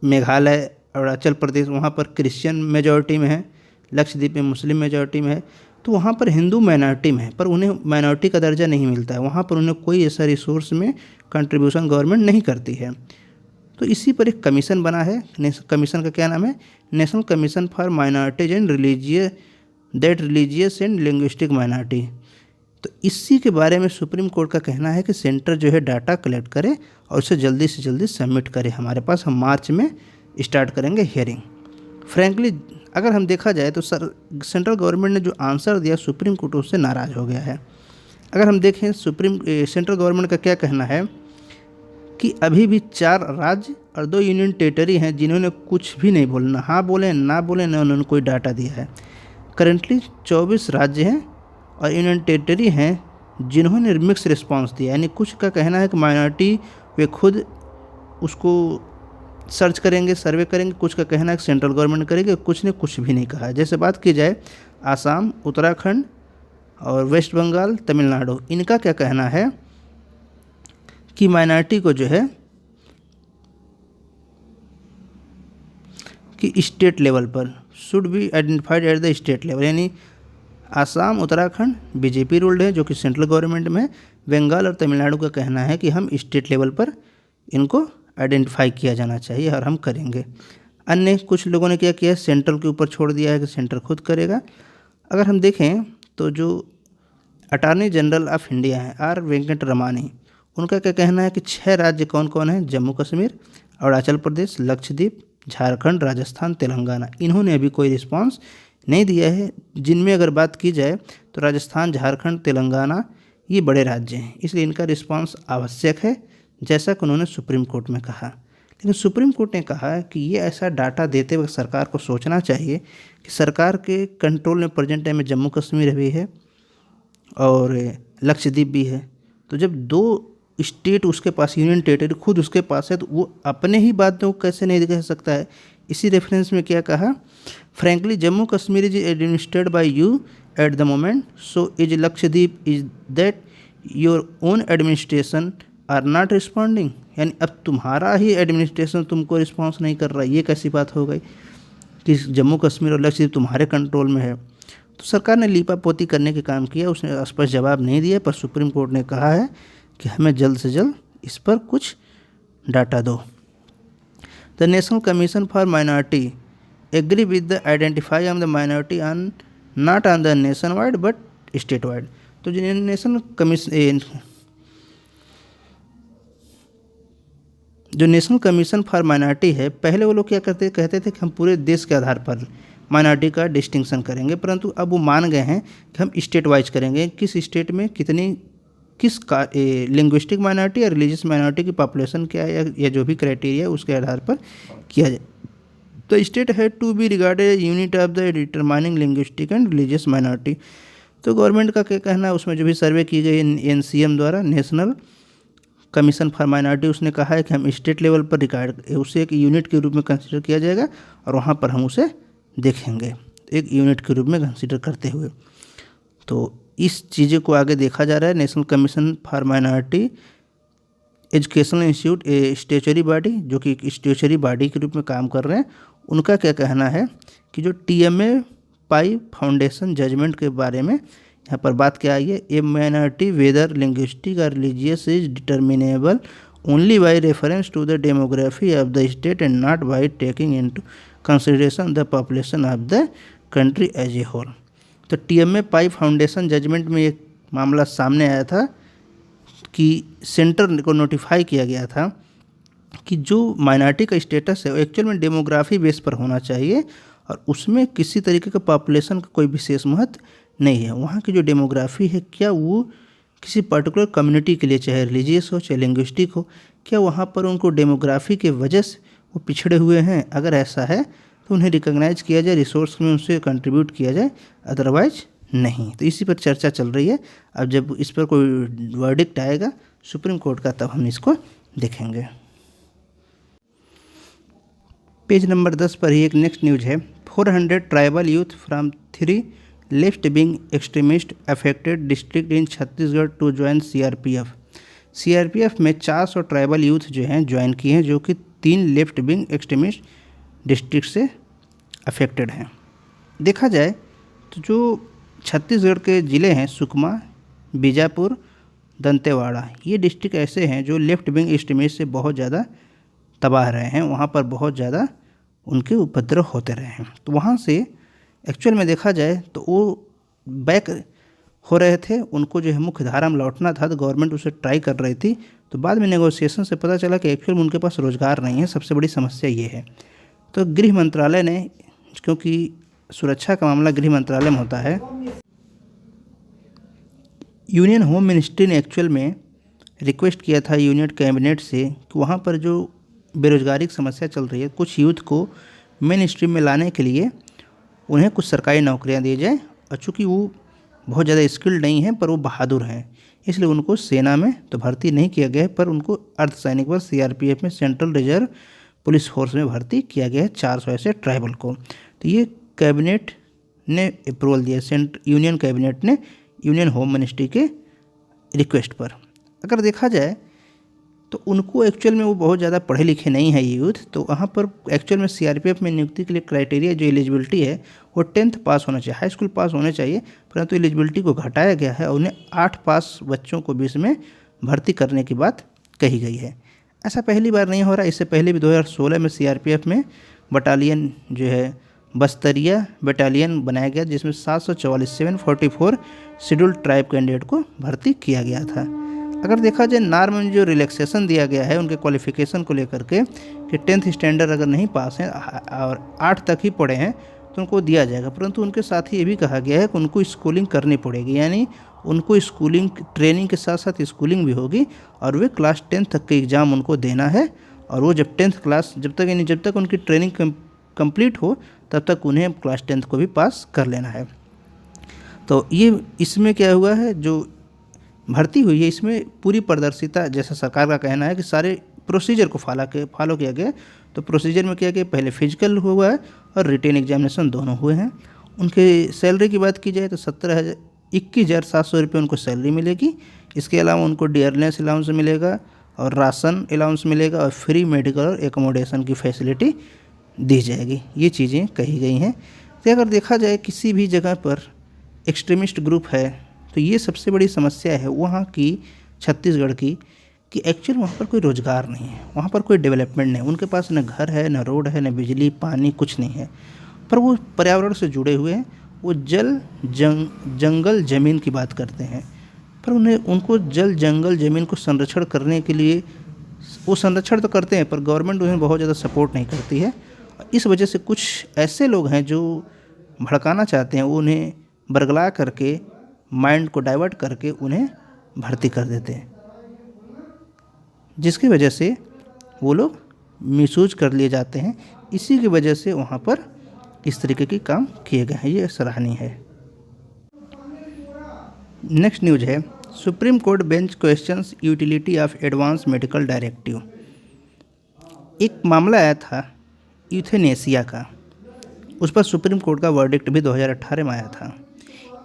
मेघालय, अरुणाचल प्रदेश वहाँ पर क्रिश्चियन मेजॉरिटी में है, लक्षद्वीप में मुस्लिम मेजॉरिटी में है। तो वहाँ पर हिंदू माइनॉरिटी में है, पर उन्हें माइनॉरिटी का दर्जा नहीं मिलता है, वहाँ पर उन्हें कोई ऐसा रिसोर्स में कंट्रीब्यूशन गवर्नमेंट नहीं करती है। तो इसी पर एक कमीशन बना है, कमीशन का क्या नाम है, national commission for minorities and religious and linguistic minority. तो इसी के बारे में सुप्रीम कोर्ट का कहना है कि सेंटर जो है डाटा कलेक्ट करे और उसे जल्दी से जल्दी सबमिट करे हमारे पास, हम मार्च में स्टार्ट करेंगे हियरिंग। फ्रैंकली अगर हम देखा जाए तो सेंट्रल गवर्नमेंट ने जो आंसर दिया, सुप्रीम कोर्ट उससे नाराज़ हो गया है। अगर हम देखें सेंट्रल गवर्नमेंट का क्या कहना है कि अभी भी 4 राज्य और 2 यूनियन टेरिटरी हैं जिन्होंने कुछ भी नहीं बोलना, हाँ बोले ना बोले, ना उन्होंने कोई डाटा दिया है। करंटली 24 राज्य हैं और यूनियन टेरिटरी हैं जिन्होंने मिक्स रिस्पांस दिया, यानी कुछ का कहना है कि माइनॉरिटी वे खुद उसको सर्च करेंगे, सर्वे करेंगे, कुछ का कहना है कि सेंट्रल गवर्नमेंट करेगी, कुछ ने कुछ भी नहीं कहा। जैसे बात की जाए आसाम, उत्तराखंड और वेस्ट बंगाल, तमिलनाडु, इनका क्या कहना है कि माइनॉरिटी को जो है कि स्टेट लेवल पर should be identified at the state level, यानी आसाम, उत्तराखंड बीजेपी रूल्ड है जो कि सेंट्रल गवर्नमेंट में, बंगाल और तमिलनाडु का कहना है कि हम स्टेट लेवल पर इनको आइडेंटिफाई किया जाना चाहिए और हम करेंगे। अन्य कुछ लोगों ने क्या किया, सेंट्रल के ऊपर छोड़ दिया है कि सेंटर खुद करेगा। अगर हम देखें तो जो अटॉर्नी जनरल ऑफ इंडिया हैं आर वेंकट रमानी, उनका क्या कहना है कि 6 राज्य कौन कौन हैं, जम्मू कश्मीर, अरुणाचल प्रदेश, लक्षद्वीप, झारखंड, राजस्थान, तेलंगाना, इन्होंने अभी कोई रिस्पांस नहीं दिया है। जिनमें अगर बात की जाए तो राजस्थान, झारखंड, तेलंगाना ये बड़े राज्य हैं, इसलिए इनका रिस्पांस आवश्यक है, जैसा कि उन्होंने सुप्रीम कोर्ट में कहा। लेकिन सुप्रीम कोर्ट ने कहा कि ये ऐसा डाटा देते वक्त सरकार को सोचना चाहिए कि सरकार के कंट्रोल में प्रेजेंट टाइम में जम्मू कश्मीर भी है और लक्षद्वीप भी है। तो जब 2 स्टेट उसके पास, यूनियन टेरिटरी खुद उसके पास है, तो वो अपने ही बातों को कैसे नहीं कह सकता है। इसी रेफरेंस में क्या कहा, frankly Jammu Kashmir is administered by you at the moment, so is Lakshadweep is that your own administration are not responding, यानी अब तुम्हारा ही एडमिनिस्ट्रेशन तुमको रिस्पॉन्स नहीं कर रहा। ये कैसी बात हो गई कि जम्मू कश्मीर और लक्षद्वीप तुम्हारे कंट्रोल में है। तो सरकार ने लीपापोती करने के काम किया, उसने स्पष्ट जवाब नहीं दिया, पर सुप्रीम कोर्ट ने कहा है कि हमें जल्द से जल्द इस पर कुछ डाटा दो। The national commission for minority agree with the identify of the minority on not on the nation wide but state wide. तो जो नेशनल कमीशन फॉर माइनॉरिटी है, पहले वो लोग क्या कहते थे कि हम पूरे देश के आधार पर माइनॉरिटी का डिस्टिंक्शन करेंगे, परंतु अब वो मान गए हैं कि हम स्टेट वाइज करेंगे, किस स्टेट में किस का लिंग्विस्टिक माइनॉरिटी या रिलीजियस माइनॉरिटी की पॉपुलेशन क्या है या जो भी क्राइटेरिया है उसके आधार पर किया जाए। तो स्टेट है to be regarded unit of the determining linguistic and religious minority. तो गवर्नमेंट का क्या कहना है, उसमें जो भी सर्वे की गई NCM द्वारा, नेशनल कमीशन फॉर माइनॉरिटी, उसने कहा है कि हम स्टेट लेवल पर रिकॉर्ड उसे एक यूनिट के रूप में कंसिडर किया जाएगा और वहाँ पर हम उसे देखेंगे एक यूनिट के रूप में कंसिडर करते हुए। तो इस चीज़ों को आगे देखा जा रहा है। National commission for minority educational institute A statutory body, जो कि एक स्टेचुरी बॉडी के रूप में काम कर रहे हैं, उनका क्या कहना है कि जो TMA पाई फाउंडेशन जजमेंट के बारे में यहाँ पर बात क्या आई है, ए माइनॉरिटी वेदर लिंग्विस्टिक और religious is determinable only by reference to the demography of the state and not by taking into consideration the population of the country as a whole. तो TMA पाई फाउंडेशन जजमेंट में एक मामला सामने आया था कि centre को नोटिफाई किया गया था कि जो माइनॉरिटी का स्टेटस है वो एक्चुअल में डेमोग्राफी बेस पर होना चाहिए और उसमें किसी तरीके का पॉपुलेशन का कोई विशेष महत्व नहीं है। वहाँ की जो डेमोग्राफी है, क्या वो किसी पर्टिकुलर कम्युनिटी के लिए, चाहे रिलीजियस हो चाहे लिंग्विस्टिक हो, क्या वहाँ पर उनको डेमोग्राफी के वजह से वो पिछड़े हुए हैं? अगर ऐसा है तो उन्हें रिकॉग्नाइज किया जाए, रिसोर्स में उनसे कंट्रीब्यूट किया जाए, अदरवाइज नहीं। तो इसी पर चर्चा चल रही है। अब जब इस पर कोई वर्डिक्ट आएगा सुप्रीम कोर्ट का, तब हम इसको देखेंगे। पेज नंबर 10 पर ही एक नेक्स्ट न्यूज है। 400 tribal youth from 3 left wing extremist affected district in Chhattisgarh to join CRPF। CRPF में 400 ट्राइबल यूथ जो हैं ज्वाइन किए हैं, जो कि 3 लेफ्ट विंग एक्सट्रीमिस्ट डिस्ट्रिक्ट से अफेक्टेड हैं। देखा जाए तो जो छत्तीसगढ़ के ज़िले हैं सुकमा, बीजापुर, दंतेवाड़ा, ये डिस्ट्रिक्ट ऐसे हैं जो लेफ्ट विंग एक्सट्रीमिस्ट से बहुत ज़्यादा तबाह रहे हैं, वहाँ पर बहुत ज़्यादा उनके उपद्रव होते रहे हैं। तो वहाँ से एक्चुअल में देखा जाए तो वो बैक हो रहे थे, उनको जो है मुख्य धारा में लौटना था, तो गवर्नमेंट उसे ट्राई कर रही थी। तो बाद में नेगोशिएशन से पता चला कि एक्चुअल में उनके पास रोज़गार नहीं है, सबसे बड़ी समस्या ये है। तो गृह मंत्रालय ने, क्योंकि सुरक्षा का मामला गृह मंत्रालय में होता है, यूनियन होम मिनिस्ट्री ने एक्चुअल में रिक्वेस्ट किया था यूनियन कैबिनेट से कि वहाँ पर जो बेरोजगारी की समस्या चल रही है, कुछ यूथ को मेन स्ट्रीम में लाने के लिए उन्हें कुछ सरकारी नौकरियाँ दी जाए। और चूँकि वो बहुत ज़्यादा स्किल्ड नहीं हैं पर वो बहादुर हैं, इसलिए उनको सेना में तो भर्ती नहीं किया गया है, पर उनको अर्धसैनिक बल CRPF में, सेंट्रल रिजर्व पुलिस फोर्स में भर्ती किया गया है 400 ऐसे ट्राइबल को। तो ये कैबिनेट ने अप्रूवल दिया, यूनियन कैबिनेट ने यूनियन होम मिनिस्ट्री के रिक्वेस्ट पर। अगर देखा जाए तो उनको एक्चुअल में वो बहुत ज़्यादा पढ़े लिखे नहीं है यूथ, तो वहाँ पर एक्चुअल में CRPF में नियुक्ति के लिए क्राइटेरिया जो एलिजिबिलिटी है वो 10th पास होना चाहिए, हाई स्कूल पास होने चाहिए, परंतु एलिजिबिलिटी को घटाया गया है और उन्हें 8 पास बच्चों को 20 में भर्ती करने की बात कही गई है। ऐसा पहली बार नहीं हो रहा, इससे पहले भी 2016 में CRPF में बटालियन जो है बस्तरिया बटालियन बनाया गया, जिसमें 744 शेड्यूल्ड ट्राइब कैंडिडेट को भर्ती किया गया था। अगर देखा जाए नॉर्म में जो रिलैक्सेशन दिया गया है उनके क्वालिफिकेशन को लेकर के कि 10th स्टैंडर्ड अगर नहीं पास हैं और 8 तक ही पढ़े हैं तो उनको दिया जाएगा, परंतु उनके साथ ही ये भी कहा गया है कि उनको स्कूलिंग करनी पड़ेगी, यानी उनको स्कूलिंग ट्रेनिंग के साथ साथ स्कूलिंग भी होगी और वे क्लास 10 तक के एग्ज़ाम उनको देना है। और वो जब 10th क्लास जब तक उनकी ट्रेनिंग कंप्लीट हो तब तक उन्हें क्लास 10th को भी पास कर लेना है। तो ये इसमें क्या हुआ है, जो भर्ती हुई है इसमें पूरी पारदर्शिता, जैसा सरकार का कहना है कि सारे प्रोसीजर को फॉलो किया गया। तो प्रोसीजर में क्या किया, पहले फिजिकल हुआ है और रिटेन एग्जामिनेशन दोनों हुए हैं। उनके सैलरी की बात की जाए तो 21,700 रुपये उनको सैलरी मिलेगी। इसके अलावा उनको डियरनेस अलाउंस मिलेगा और राशन अलाउंस मिलेगा और फ्री मेडिकल और एकोमोडेशन की फैसिलिटी दी जाएगी। ये चीज़ें कही गई हैं। तो अगर देखा जाए किसी भी जगह पर एक्सट्रीमिस्ट ग्रुप है। तो ये सबसे बड़ी समस्या है वहाँ की, छत्तीसगढ़ की, कि एक्चुअल वहाँ पर कोई रोज़गार नहीं है, वहाँ पर कोई डेवलपमेंट नहीं, उनके पास न घर है, न रोड है, न बिजली पानी, कुछ नहीं है। पर वो पर्यावरण से जुड़े हुए हैं, वो जंगल ज़मीन की बात करते हैं, पर उनको जंगल ज़मीन को संरक्षण करने के लिए वो संरक्षण तो करते हैं, पर गवर्नमेंट उन्हें बहुत ज़्यादा सपोर्ट नहीं करती है। इस वजह से कुछ ऐसे लोग हैं जो भड़काना चाहते हैं, वो उन्हें बरगला करके, माइंड को डाइवर्ट करके उन्हें भर्ती कर देते हैं, जिसकी वजह से वो लोग मिसयूज कर लिए जाते हैं। इसी की वजह से वहाँ पर इस तरीके के काम किए गए हैं, ये सराहनीय है। नेक्स्ट न्यूज है, supreme court bench questions utility of advance medical directive. एक मामला आया था यूथेनेसिया का, उस पर सुप्रीम कोर्ट का वर्डिक्ट भी 2018 में आया था।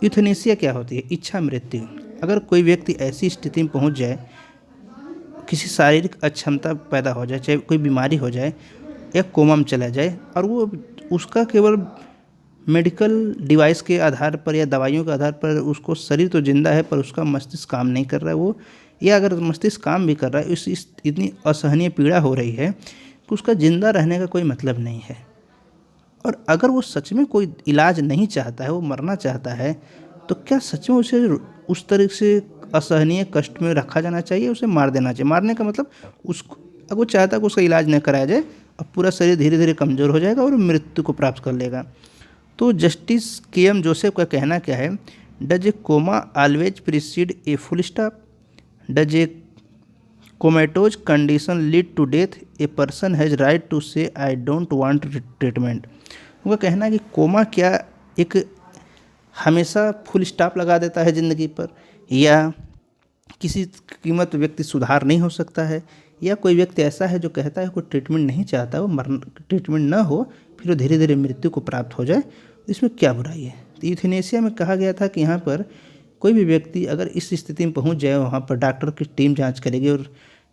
यूथेनेसिया क्या होती है? इच्छा मृत्यु। अगर कोई व्यक्ति ऐसी स्थिति में पहुंच जाए, किसी शारीरिक अक्षमता पैदा हो जाए, चाहे कोई बीमारी हो जाए या कोमा में चला जाए, और वो उसका केवल मेडिकल डिवाइस के आधार पर या दवाइयों के आधार पर उसको शरीर तो जिंदा है पर उसका मस्तिष्क काम नहीं कर रहा है वो, या अगर मस्तिष्क काम भी कर रहा है, इस इतनी असहनीय पीड़ा हो रही है कि उसका ज़िंदा रहने का कोई मतलब नहीं है। और अगर वो सच में कोई इलाज नहीं चाहता है, वो मरना चाहता है, तो क्या सच में उसे उस तरह से असहनीय कष्ट में रखा जाना चाहिए? उसे मार देना चाहिए? मारने का मतलब उसको, अगर वो चाहता है कि उसका इलाज न कराया जाए, अब पूरा शरीर धीरे धीरे कमज़ोर हो जाएगा और मृत्यु को प्राप्त कर लेगा। तो जस्टिस के.एम. जोसेफ का कहना क्या है? Does a coma always precede a full stop? Does a comatose condition lead to death? A person has right to say I don't want treatment. उनका कहना है कि कोमा क्या एक हमेशा फुल स्टॉप लगा देता है ज़िंदगी पर, या किसी कीमत व्यक्ति सुधार नहीं हो सकता है, या कोई व्यक्ति ऐसा है जो कहता है कोई ट्रीटमेंट नहीं चाहता, वो ट्रीटमेंट ना हो, फिर वो धीरे धीरे मृत्यु को प्राप्त हो जाए, इसमें क्या बुराई है? तो यूथेनेसिया में कहा गया था कि यहाँ पर कोई भी व्यक्ति अगर इस स्थिति में पहुँच जाए, वहाँ पर डॉक्टर की टीम जांच करेगी और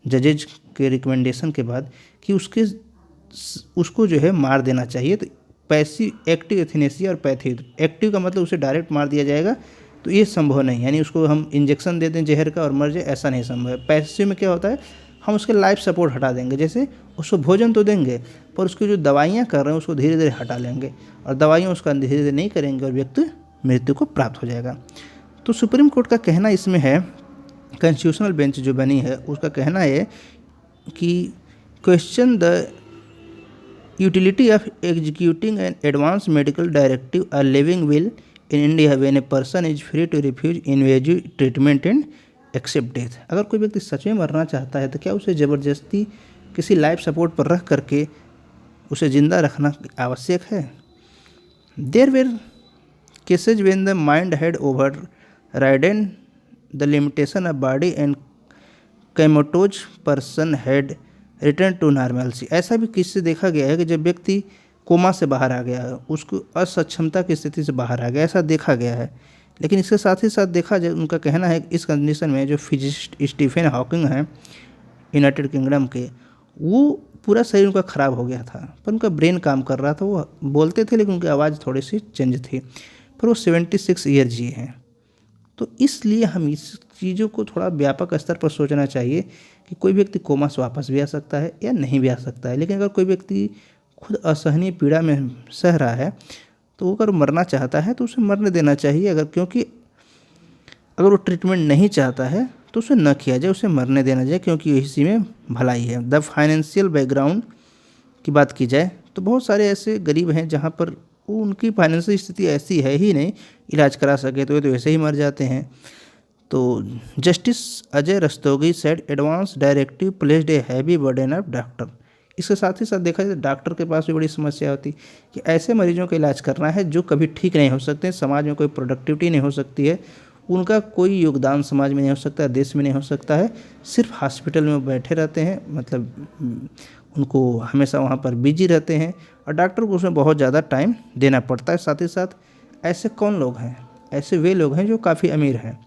जजेज के रिकमेंडेशन के बाद कि उसको जो है मार देना चाहिए। तो पैसिव एक्टिव यूथेनेसिया और पैसिव, एक्टिव का मतलब उसे डायरेक्ट मार दिया जाएगा, तो ये संभव नहीं, यानी उसको हम इंजेक्शन दे दें जहर का और मर जाए, ऐसा नहीं संभव है। पैसिव में क्या होता है, हम उसके लाइफ सपोर्ट हटा देंगे, जैसे उसको भोजन तो देंगे पर उसकी जो दवाइयाँ कर रहे हैं उसको धीरे धीरे हटा लेंगे, और दवाइयाँ उसका धीरे धीरे नहीं करेंगे और व्यक्ति मृत्यु को प्राप्त हो जाएगा। तो सुप्रीम कोर्ट का कहना इसमें है, कॉन्स्टिट्यूशनल बेंच जो बनी है उसका कहना है कि question the utility of executing an advance medical directive or living will in India when a person is free to refuse invasive treatment and accept death. अगर कोई व्यक्ति सच में मरना चाहता है तो क्या उसे ज़बरदस्ती किसी लाइफ सपोर्ट पर रख करके उसे ज़िंदा रखना आवश्यक है? There were cases when the mind had overridden the limitation of body and comatose person had return to normalcy. ऐसा भी किससे देखा गया है कि जब व्यक्ति कोमा से बाहर आ गया है, उसको असक्षमता की स्थिति से बाहर आ गया, ऐसा देखा गया है। लेकिन इसके साथ ही साथ देखा जाए, उनका कहना है कि इस कंडीशन में जो फिजिसिस्ट स्टीफन हॉकिंग हैं यूनाइटेड किंगडम के, वो पूरा शरीर उनका ख़राब हो गया था पर उनका ब्रेन काम कर रहा था, वो बोलते थे लेकिन उनकी आवाज़ थोड़ी सी चेंज थी, पर वो 76 ईयर जिए हैं। तो इसलिए हम इस चीज़ों को थोड़ा व्यापक स्तर पर सोचना चाहिए कि कोई व्यक्ति कोमा से वापस भी आ सकता है या नहीं भी आ सकता है। लेकिन अगर कोई व्यक्ति खुद असहनीय पीड़ा में सह रहा है तो अगर मरना चाहता है तो उसे मरने देना चाहिए, क्योंकि अगर वो ट्रीटमेंट नहीं चाहता है तो उसे न किया जाए, उसे मरने देना जाए, क्योंकि इसी में भलाई है। द फाइनेंशियल बैकग्राउंड की बात की जाए तो बहुत सारे ऐसे गरीब हैं जहाँ पर वो उनकी फाइनेंशियल स्थिति ऐसी है ही नहीं इलाज करा सके, तो ये तो वैसे ही मर जाते हैं। तो justice Ajay Rastogi said advance directive placed a heavy burden of doctor. इसके साथ ही साथ देखा जाए डॉक्टर के पास भी बड़ी समस्या होती कि ऐसे मरीजों का इलाज करना है जो कभी ठीक नहीं हो सकते, समाज में कोई प्रोडक्टिविटी नहीं हो सकती है, उनका कोई योगदान समाज में नहीं हो सकता, देश में नहीं हो सकता है, सिर्फ हॉस्पिटल में बैठे रहते हैं, मतलब उनको हमेशा वहाँ पर बिजी रहते हैं और डॉक्टर को उसमें बहुत ज़्यादा टाइम देना पड़ता है। साथ ही साथ ऐसे कौन लोग हैं? ऐसे वे लोग हैं जो काफ़ी अमीर हैं।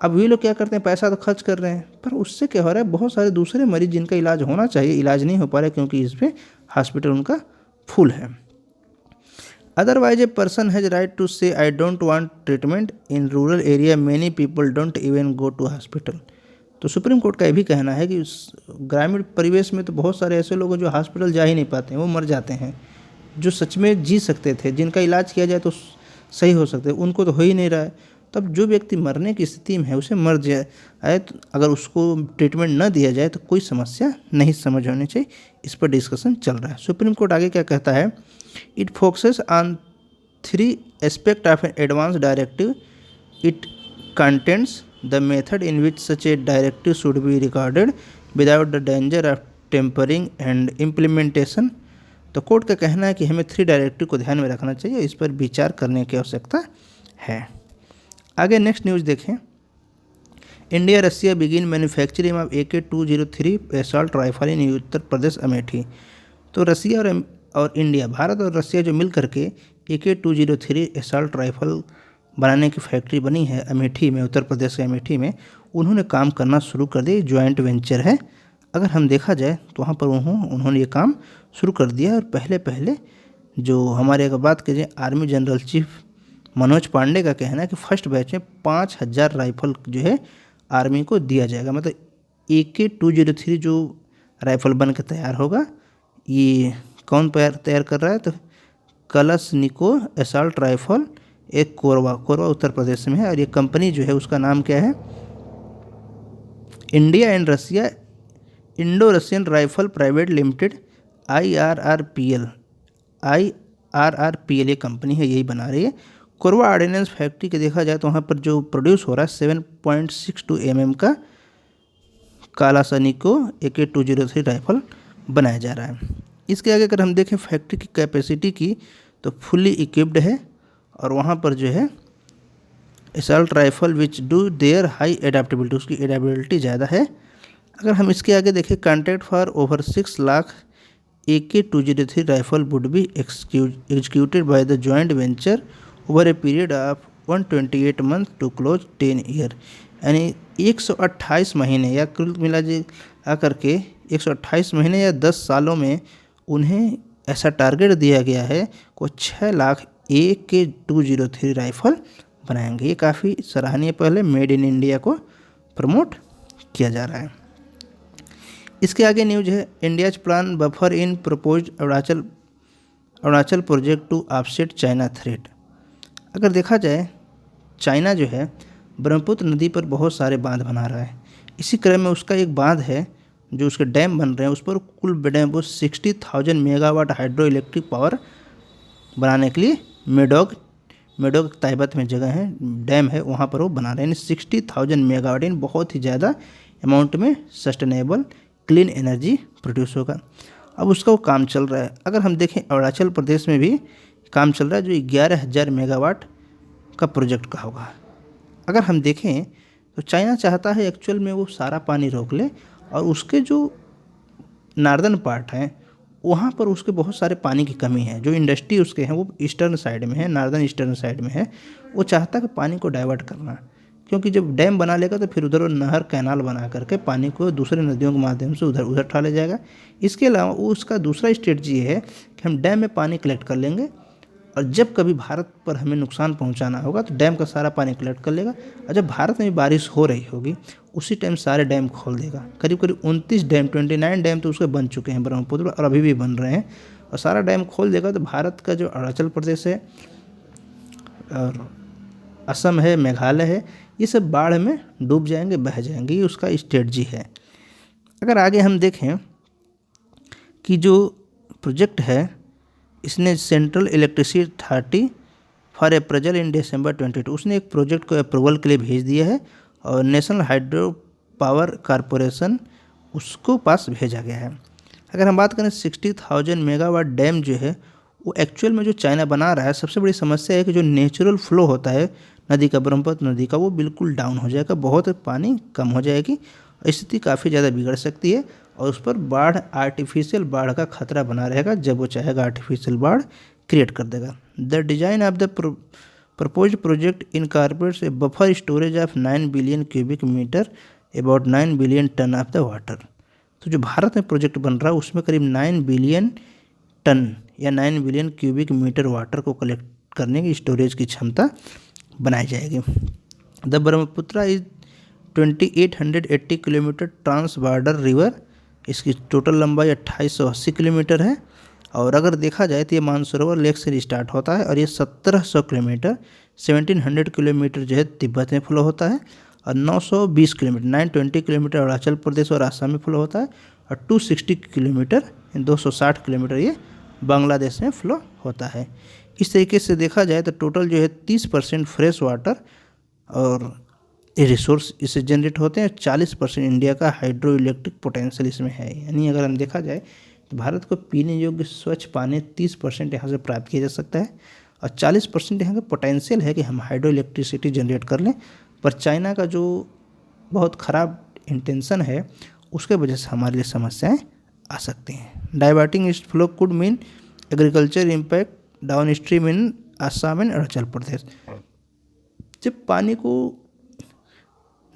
अब वे लोग क्या करते हैं, पैसा तो खर्च कर रहे हैं, पर उससे क्या हो रहा है, बहुत सारे दूसरे मरीज जिनका इलाज होना चाहिए इलाज नहीं हो पा रहा है, क्योंकि इस पर हॉस्पिटल उनका फुल है। Otherwise a person has right to say I don't want treatment in rural area many people don't even go to hospital. तो सुप्रीम कोर्ट का ये भी कहना है कि ग्रामीण परिवेश में तो बहुत सारे ऐसे लोग हैं जो हॉस्पिटल जा ही नहीं पाते हैं, वो मर जाते हैं। जो सच में जी सकते थे, जिनका इलाज किया जाए तो सही हो सकते, उनको तो हो ही नहीं रहा है। तब जो व्यक्ति मरने की स्थिति में है उसे मर जाए तो अगर उसको ट्रीटमेंट न दिया जाए तो कोई समस्या नहीं समझ होनी चाहिए। इस पर डिस्कशन चल रहा है। सुप्रीम कोर्ट आगे क्या कहता है, it focuses on 3 aspect of an advance directive. It contents the method in which such a directive should be recorded without the danger of tampering and implementation. तो कोर्ट का कहना है कि हमें 3 डायरेक्टिव को ध्यान में रखना चाहिए, इस पर विचार करने की आवश्यकता है। आगे नेक्स्ट न्यूज़ देखें, India Russia begin manufacturing of AK-203 assault rifle in Uttar Pradesh Amethi. तो रसिया और इंडिया, भारत और रसिया जो मिल करके AK-203 असॉल्ट राइफल बनाने की फैक्ट्री बनी है अमेठी में, उत्तर प्रदेश के अमेठी में, उन्होंने काम करना शुरू कर दिया। जॉइंट वेंचर है। अगर हम देखा जाए तो वहाँ पर उन्होंने ये काम शुरू कर दिया। और पहले जो हमारे अगर बात करें army general chief Manoj Pande का कहना है कि फर्स्ट बैच में 5000 राइफल जो है आर्मी को दिया जाएगा। मतलब AK-203 जो राइफल बन के तैयार होगा, ये कौन तैयार कर रहा है, तो कलशनिको असॉल्ट राइफल, एक कोरवा उत्तर प्रदेश में है। और ये कंपनी जो है उसका नाम क्या है, India and Russia Indo Russian rifle private limited, IRRPL ये कंपनी है, यही बना रही है। कोरवा ऑर्डिनेंस फैक्ट्री के देखा जाए तो वहाँ पर जो प्रोड्यूस हो रहा है 7.62 mm का कालासनिको AK-203 राइफल बनाया जा रहा है। इसके आगे अगर हम देखें फैक्ट्री की कैपेसिटी की, तो फुल्ली इक्विप्ड है। और वहाँ पर जो है assault rifle which do their high adaptability, उसकी एडेप्टेबिलिटी ज़्यादा है। अगर हम इसके आगे देखें, contract for over 6 lakh AK-203 rifle would be executed by the joint venture over a period of 128 month to close 10 year. यानी 128 महीने या कुल मिला करके 128 महीने या 10 सालों में उन्हें ऐसा टारगेट दिया गया है को 6 लाख AK-203 राइफल बनाएंगे। ये काफ़ी सराहनीय पहले मेड इन इंडिया को प्रमोट किया जा रहा है। इसके आगे न्यूज है, India's plan buffer in proposed Arunachal project to offset China threat. अगर देखा जाए, चाइना जो है ब्रह्मपुत्र नदी पर बहुत सारे बांध बना रहा है। इसी क्रम में उसका एक बांध है जो उसके डैम बन रहे हैं, उस पर कुल डैम वो 60,000 मेगावाट हाइड्रो इलेक्ट्रिक पावर बनाने के लिए मेडोग ताइबत में जगह है, डैम है, वहाँ पर वो बना रहे हैं। 60,000 मेगावाट, इन बहुत ही ज़्यादा अमाउंट में सस्टेनेबल क्लीन एनर्जी प्रोड्यूस होगा। अब उसका वो काम चल रहा है। अगर हम देखें अरुणाचल प्रदेश में भी काम चल रहा है जो 11,000 मेगावाट का प्रोजेक्ट का होगा। अगर हम देखें तो चाइना चाहता है एक्चुअल में वो सारा पानी रोक ले और उसके जो नार्दर्न पार्ट हैं वहाँ पर उसके बहुत सारे पानी की कमी है। जो इंडस्ट्री उसके हैं वो ईस्टर्न साइड में है, नार्दर्न ईस्टर्न साइड में है। वो चाहता है कि पानी को डाइवर्ट करना, क्योंकि जब डैम बना लेगा तो फिर उधर नहर कैनाल बना करके पानी को दूसरे नदियों के माध्यम से उधर उठा ले जाएगा। इसके अलावा उसका दूसरा स्ट्रेटजी है कि हम डैम में पानी कलेक्ट कर लेंगे और जब कभी भारत पर हमें नुकसान पहुंचाना होगा तो डैम का सारा पानी कलेक्ट कर लेगा। और जब भारत में बारिश हो रही होगी उसी टाइम सारे डैम खोल देगा। करीब 29 डैम, 29 डैम तो उसके बन चुके हैं ब्रह्मपुत्र और अभी भी बन रहे हैं, और सारा डैम खोल देगा तो भारत का जो अरुणाचल प्रदेश है और असम है, मेघालय है, ये सब बाढ़ में डूब जाएंगे, बह जाएंगे। ये उसका स्ट्रेटजी है। अगर आगे हम देखें कि जो प्रोजेक्ट है इसने central electricity authority for appraisal in December 22 उसने एक प्रोजेक्ट को अप्रूवल के लिए भेज दिया है और नेशनल हाइड्रो पावर कॉरपोरेशन उसको पास भेजा गया है। अगर हम बात करें 60,000 मेगावाट डैम जो है वो एक्चुअल में जो चाइना बना रहा है, सबसे बड़ी समस्या है कि जो नेचुरल फ्लो होता है नदी का, ब्रह्मपुत्र नदी का, वो बिल्कुल डाउन हो जाएगा, बहुत पानी कम हो जाएगी, स्थिति काफ़ी ज़्यादा बिगड़ सकती है और उस पर बाढ़, आर्टिफिशियल बाढ़ का खतरा बना रहेगा। जब वो चाहेगा आर्टिफिशियल बाढ़ क्रिएट कर देगा। The design of the proposed project incorporates a buffer storage of 9 billion cubic metre about 9 billion tonne of the water. तो जो भारत में प्रोजेक्ट बन रहा है उसमें करीब 9 बिलियन टन या 9 बिलियन क्यूबिक मीटर वाटर को कलेक्ट करने की स्टोरेज की क्षमता बनाई जाएगी। The Brahmaputra is 2880 kilometre trans border river. इसकी टोटल लंबाई 2880 किलोमीटर है। और अगर देखा जाए तो ये मानसरोवर लेक से स्टार्ट होता है और ये 1700 किलोमीटर 1700 किलोमीटर जो है तिब्बत में फ्लो होता है और 920 किलोमीटर 920 किलोमीटर अरुणाचल प्रदेश और असम में फ्लो होता है और 260 किलोमीटर 260 किलोमीटर ये बांग्लादेश में फ्लो होता है। इस तरीके से देखा जाए तो टोटल जो है 30% फ्रेश वाटर और रिसोर्स इससे जनरेट होते हैं। 40% इंडिया का हाइड्रो इलेक्ट्रिक पोटेंशियल इसमें है। यानी अगर हम देखा जाए तो भारत को पीने योग्य स्वच्छ पानी 30% यहाँ से प्राप्त किया जा सकता है और 40% यहाँ का पोटेंशियल है कि हम हाइड्रो इलेक्ट्रिसिटी जनरेट कर लें। पर चाइना का जो बहुत ख़राब इंटेंशन है उसके वजह से हमारे लिए समस्याएं आ सकती हैं। डाइवर्टिंग इस flow could mean agriculture impact downstream in Assam and Arunachal Pradesh. जब पानी को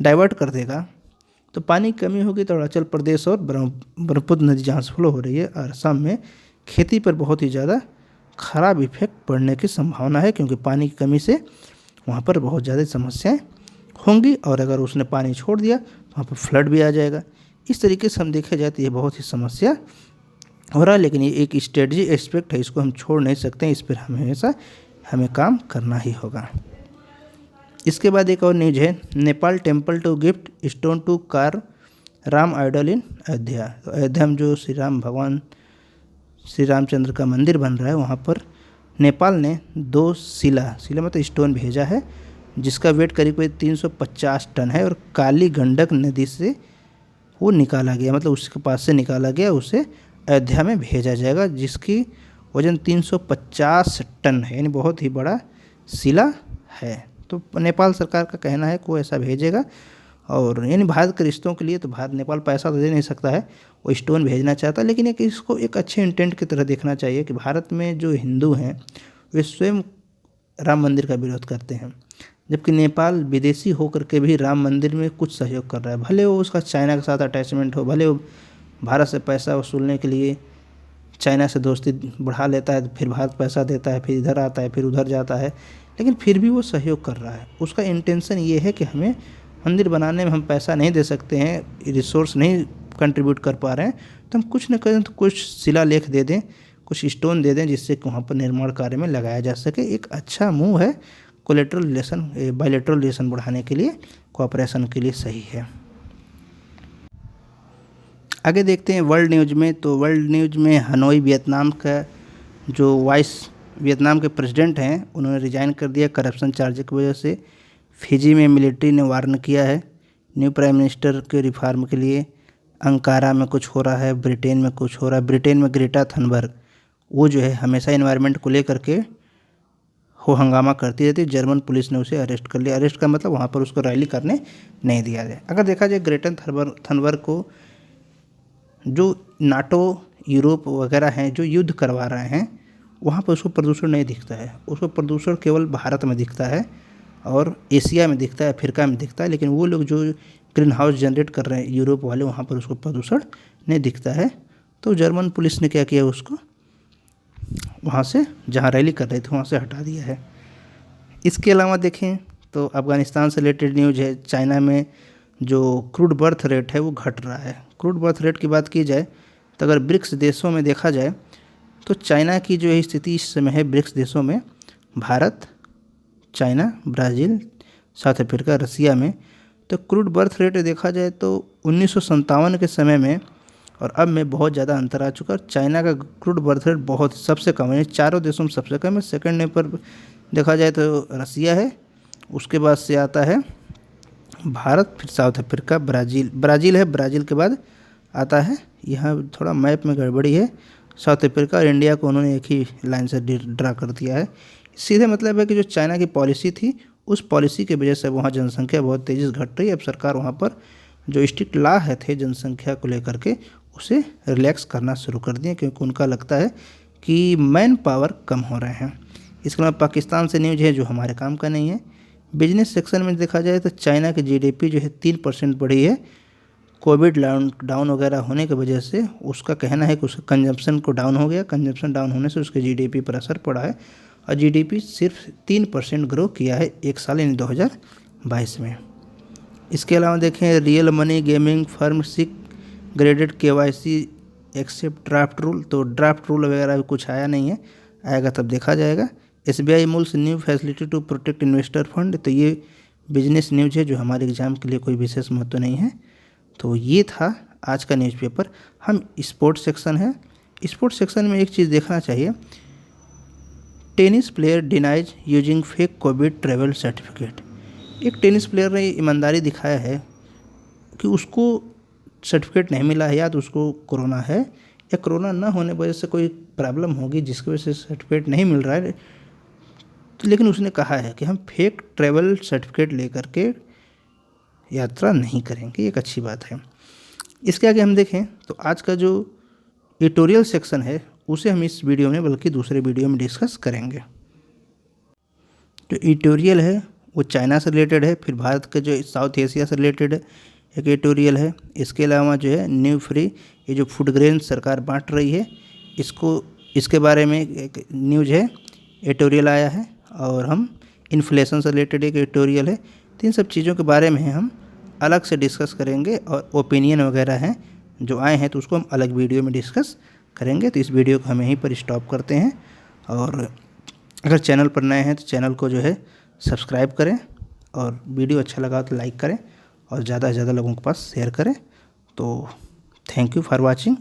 डाइवर्ट कर देगा तो पानी की कमी होगी तो अरुणाचल प्रदेश और ब्रह्मपुत्र नदी जहाँ से फ्लो हो रही है और असम में खेती पर बहुत ही ज़्यादा खराब इफेक्ट पड़ने की संभावना है, क्योंकि पानी की कमी से वहाँ पर बहुत ज़्यादा समस्याएं होंगी और अगर उसने पानी छोड़ दिया तो वहाँ पर फ्लड भी आ जाएगा। इस तरीके से हम देखा जाए तो ये बहुत ही समस्या हो रहा है, लेकिन ये एक स्ट्रेटजी एस्पेक्ट है, इसको हम छोड़ नहीं सकते हैं, इस पर हमेशा हमें काम करना ही होगा। इसके बाद एक और न्यूज है, Nepal temple to gift stone to carve Ram idol in Ayodhya. तो अयोध्या में जो भगवान श्री रामचंद्र का मंदिर बन रहा है वहाँ पर नेपाल ने 2 शिला मतलब स्टोन भेजा है जिसका वेट करीब 350 टन है और काली गंडक नदी से वो निकाला गया, मतलब उसके पास से निकाला गया, उसे अयोध्या में भेजा जाएगा जिसकी वजन 350 टन है, यानी बहुत ही बड़ा शिला है। तो नेपाल सरकार का कहना है को ऐसा भेजेगा और यानी भारत के रिश्तों के लिए तो भारत नेपाल पैसा तो दे नहीं सकता है, वो स्टोन भेजना चाहता है, लेकिन इसको एक अच्छे इंटेंट की तरह देखना चाहिए कि भारत में जो हिंदू हैं वे स्वयं राम मंदिर का विरोध करते हैं, जबकि नेपाल विदेशी होकर के भी राम मंदिर में कुछ सहयोग कर रहा है। भले वो उसका चाइना के साथ अटैचमेंट हो, भले वो भारत से पैसा वसूलने के लिए चाइना से दोस्ती बढ़ा लेता है, फिर भारत पैसा देता है, फिर इधर आता है, फिर उधर जाता है, लेकिन फिर भी वो सहयोग कर रहा है। उसका इंटेंशन ये है कि हमें मंदिर बनाने में हम पैसा नहीं दे सकते हैं, रिसोर्स नहीं कंट्रीब्यूट कर पा रहे हैं, तो हम कुछ न करें तो कुछ शिलालेख दे दें, कुछ स्टोन दे दें जिससे कि वहाँ पर निर्माण कार्य में लगाया जा सके। एक अच्छा मूव है, कोलेटरल रिलेशन बायलैटरल रिलेशन बढ़ाने के लिए, कोऑपरेशन के लिए सही है। आगे देखते हैं वर्ल्ड न्यूज़ में। तो वर्ल्ड न्यूज़ में हनोई वियतनाम का जो वियतनाम के प्रेसिडेंट हैं उन्होंने रिजाइन कर दिया करप्शन चार्ज की वजह से। फिजी में मिलिट्री ने वार्न किया है न्यू प्राइम मिनिस्टर के रिफॉर्म के लिए। अंकारा में कुछ हो रहा है, ब्रिटेन में कुछ हो रहा है। ब्रिटेन में ग्रेटा थनबर्ग वो जो है हमेशा एनवायरनमेंट को लेकर के हो हंगामा करती रहती है, जर्मन पुलिस ने उसे अरेस्ट कर लिया। अरेस्ट का मतलब वहाँ पर उसको रैली करने नहीं दिया जाए। अगर देखा जाए ग्रेटा थनबर्ग को जो नाटो यूरोप वगैरह हैं जो युद्ध करवा रहे हैं वहाँ पर उसको प्रदूषण नहीं दिखता है, उसको प्रदूषण केवल भारत में दिखता है और एशिया में दिखता है, अफ्रीका में दिखता है, लेकिन वो लोग जो ग्रीन हाउस जनरेट कर रहे हैं यूरोप वाले वहाँ पर उसको प्रदूषण नहीं दिखता है। तो जर्मन पुलिस ने क्या किया, उसको वहाँ से जहाँ रैली कर रहे थे वहाँ से हटा दिया है। इसके अलावा देखें तो अफ़गानिस्तान से रिलेटेड न्यूज़ है। चाइना में जो क्रूड बर्थ रेट है वो घट रहा है। क्रूड बर्थ रेट की बात की जाए तो अगर ब्रिक्स देशों में देखा जाए तो चाइना की जो है स्थिति इस समय है ब्रिक्स देशों में, Bharat, China, Brazil, South Africa, Russia में। तो क्रूड बर्थ रेट देखा जाए तो 1957 के समय में और अब में बहुत ज़्यादा अंतर आ चुका है। चाइना का क्रूड बर्थ रेट बहुत सबसे कम है, चारों देशों में सबसे कम है। सेकंड नंबर पर देखा जाए तो रसिया है, उसके बाद से आता है भारत, फिर साउथ अफ्रीका, ब्राज़ील है, ब्राज़ील के बाद आता है, यहाँ थोड़ा मैप में गड़बड़ी है, साउथ अफ्रीका और इंडिया को उन्होंने एक ही लाइन से ड्रा कर दिया है। सीधे मतलब है कि जो चाइना की पॉलिसी थी उस पॉलिसी की वजह से वहाँ जनसंख्या बहुत तेज़ी से घट रही है। अब सरकार वहाँ पर जो स्ट्रिक्ट लॉ है थे जनसंख्या को लेकर के उसे रिलैक्स करना शुरू कर दिए, क्योंकि उनका लगता है कि मैन पावर कम हो रहे हैं। इसके अलावा पाकिस्तान से न्यूज़ है जो हमारे काम का नहीं है। बिजनेस सेक्शन में देखा जाए तो चाइना की जीडीपी जो है 3% बढ़ी है, कोविड लॉकडाउन वगैरह होने की वजह से उसका कहना है कि उसका कंजम्पशन को डाउन हो गया। कंजम्पशन डाउन होने से उसके जीडीपी पर असर पड़ा है और जीडीपी सिर्फ 3% ग्रो किया है एक साल यानी 2022 में। इसके अलावा देखें real money gaming firm seek graded KYC accept draft rule, तो ड्राफ्ट रूल वगैरह कुछ आया नहीं है, आएगा तब देखा जाएगा। SBI mulls new facility to protect investor fund, तो ये बिजनेस न्यूज है जो हमारे एग्जाम के लिए कोई विशेष महत्व नहीं है। तो ये था आज का न्यूज़पेपर। हम स्पोर्ट्स सेक्शन है, स्पोर्ट्स सेक्शन में एक चीज़ देखना चाहिए, tennis player denies using fake Covid travel certificate. एक टेनिस प्लेयर ने ईमानदारी दिखाया है कि उसको सर्टिफिकेट नहीं मिला है, या तो उसको कोरोना है या कोरोना ना होने की वजह से कोई प्रॉब्लम होगी जिसकी वजह से सर्टिफिकेट नहीं मिल रहा है, तो लेकिन उसने कहा है कि हम फेक ट्रैवल सर्टिफिकेट लेकर के यात्रा नहीं करेंगे, एक अच्छी बात है। इसके आगे हम देखें तो आज का जो एडिटोरियल सेक्शन है उसे हम इस वीडियो में बल्कि दूसरे वीडियो में डिस्कस करेंगे। जो एडिटोरियल है वो चाइना से रिलेटेड है, फिर भारत के जो साउथ एशिया से रिलेटेड है एक एडिटोरियल है। इसके अलावा जो है न्यू फ्री, ये जो फूड ग्रेन सरकार बांट रही है इसके बारे में एक न्यूज है, एडिटोरियल आया है। और हम इन्फ्लेशन से रिलेटेड एक एडिटोरियल है। तो इन सब चीज़ों के बारे में हम अलग से डिस्कस करेंगे और ओपिनियन वगैरह हैं जो आए हैं तो उसको हम अलग वीडियो में डिस्कस करेंगे। तो इस वीडियो को हम यहीं पर स्टॉप करते हैं, और अगर चैनल पर नए हैं तो चैनल को जो है सब्सक्राइब करें, और वीडियो अच्छा लगा तो लाइक करें और ज़्यादा से ज़्यादा लोगों के पास शेयर करें। तो थैंक यू फॉर वॉचिंग।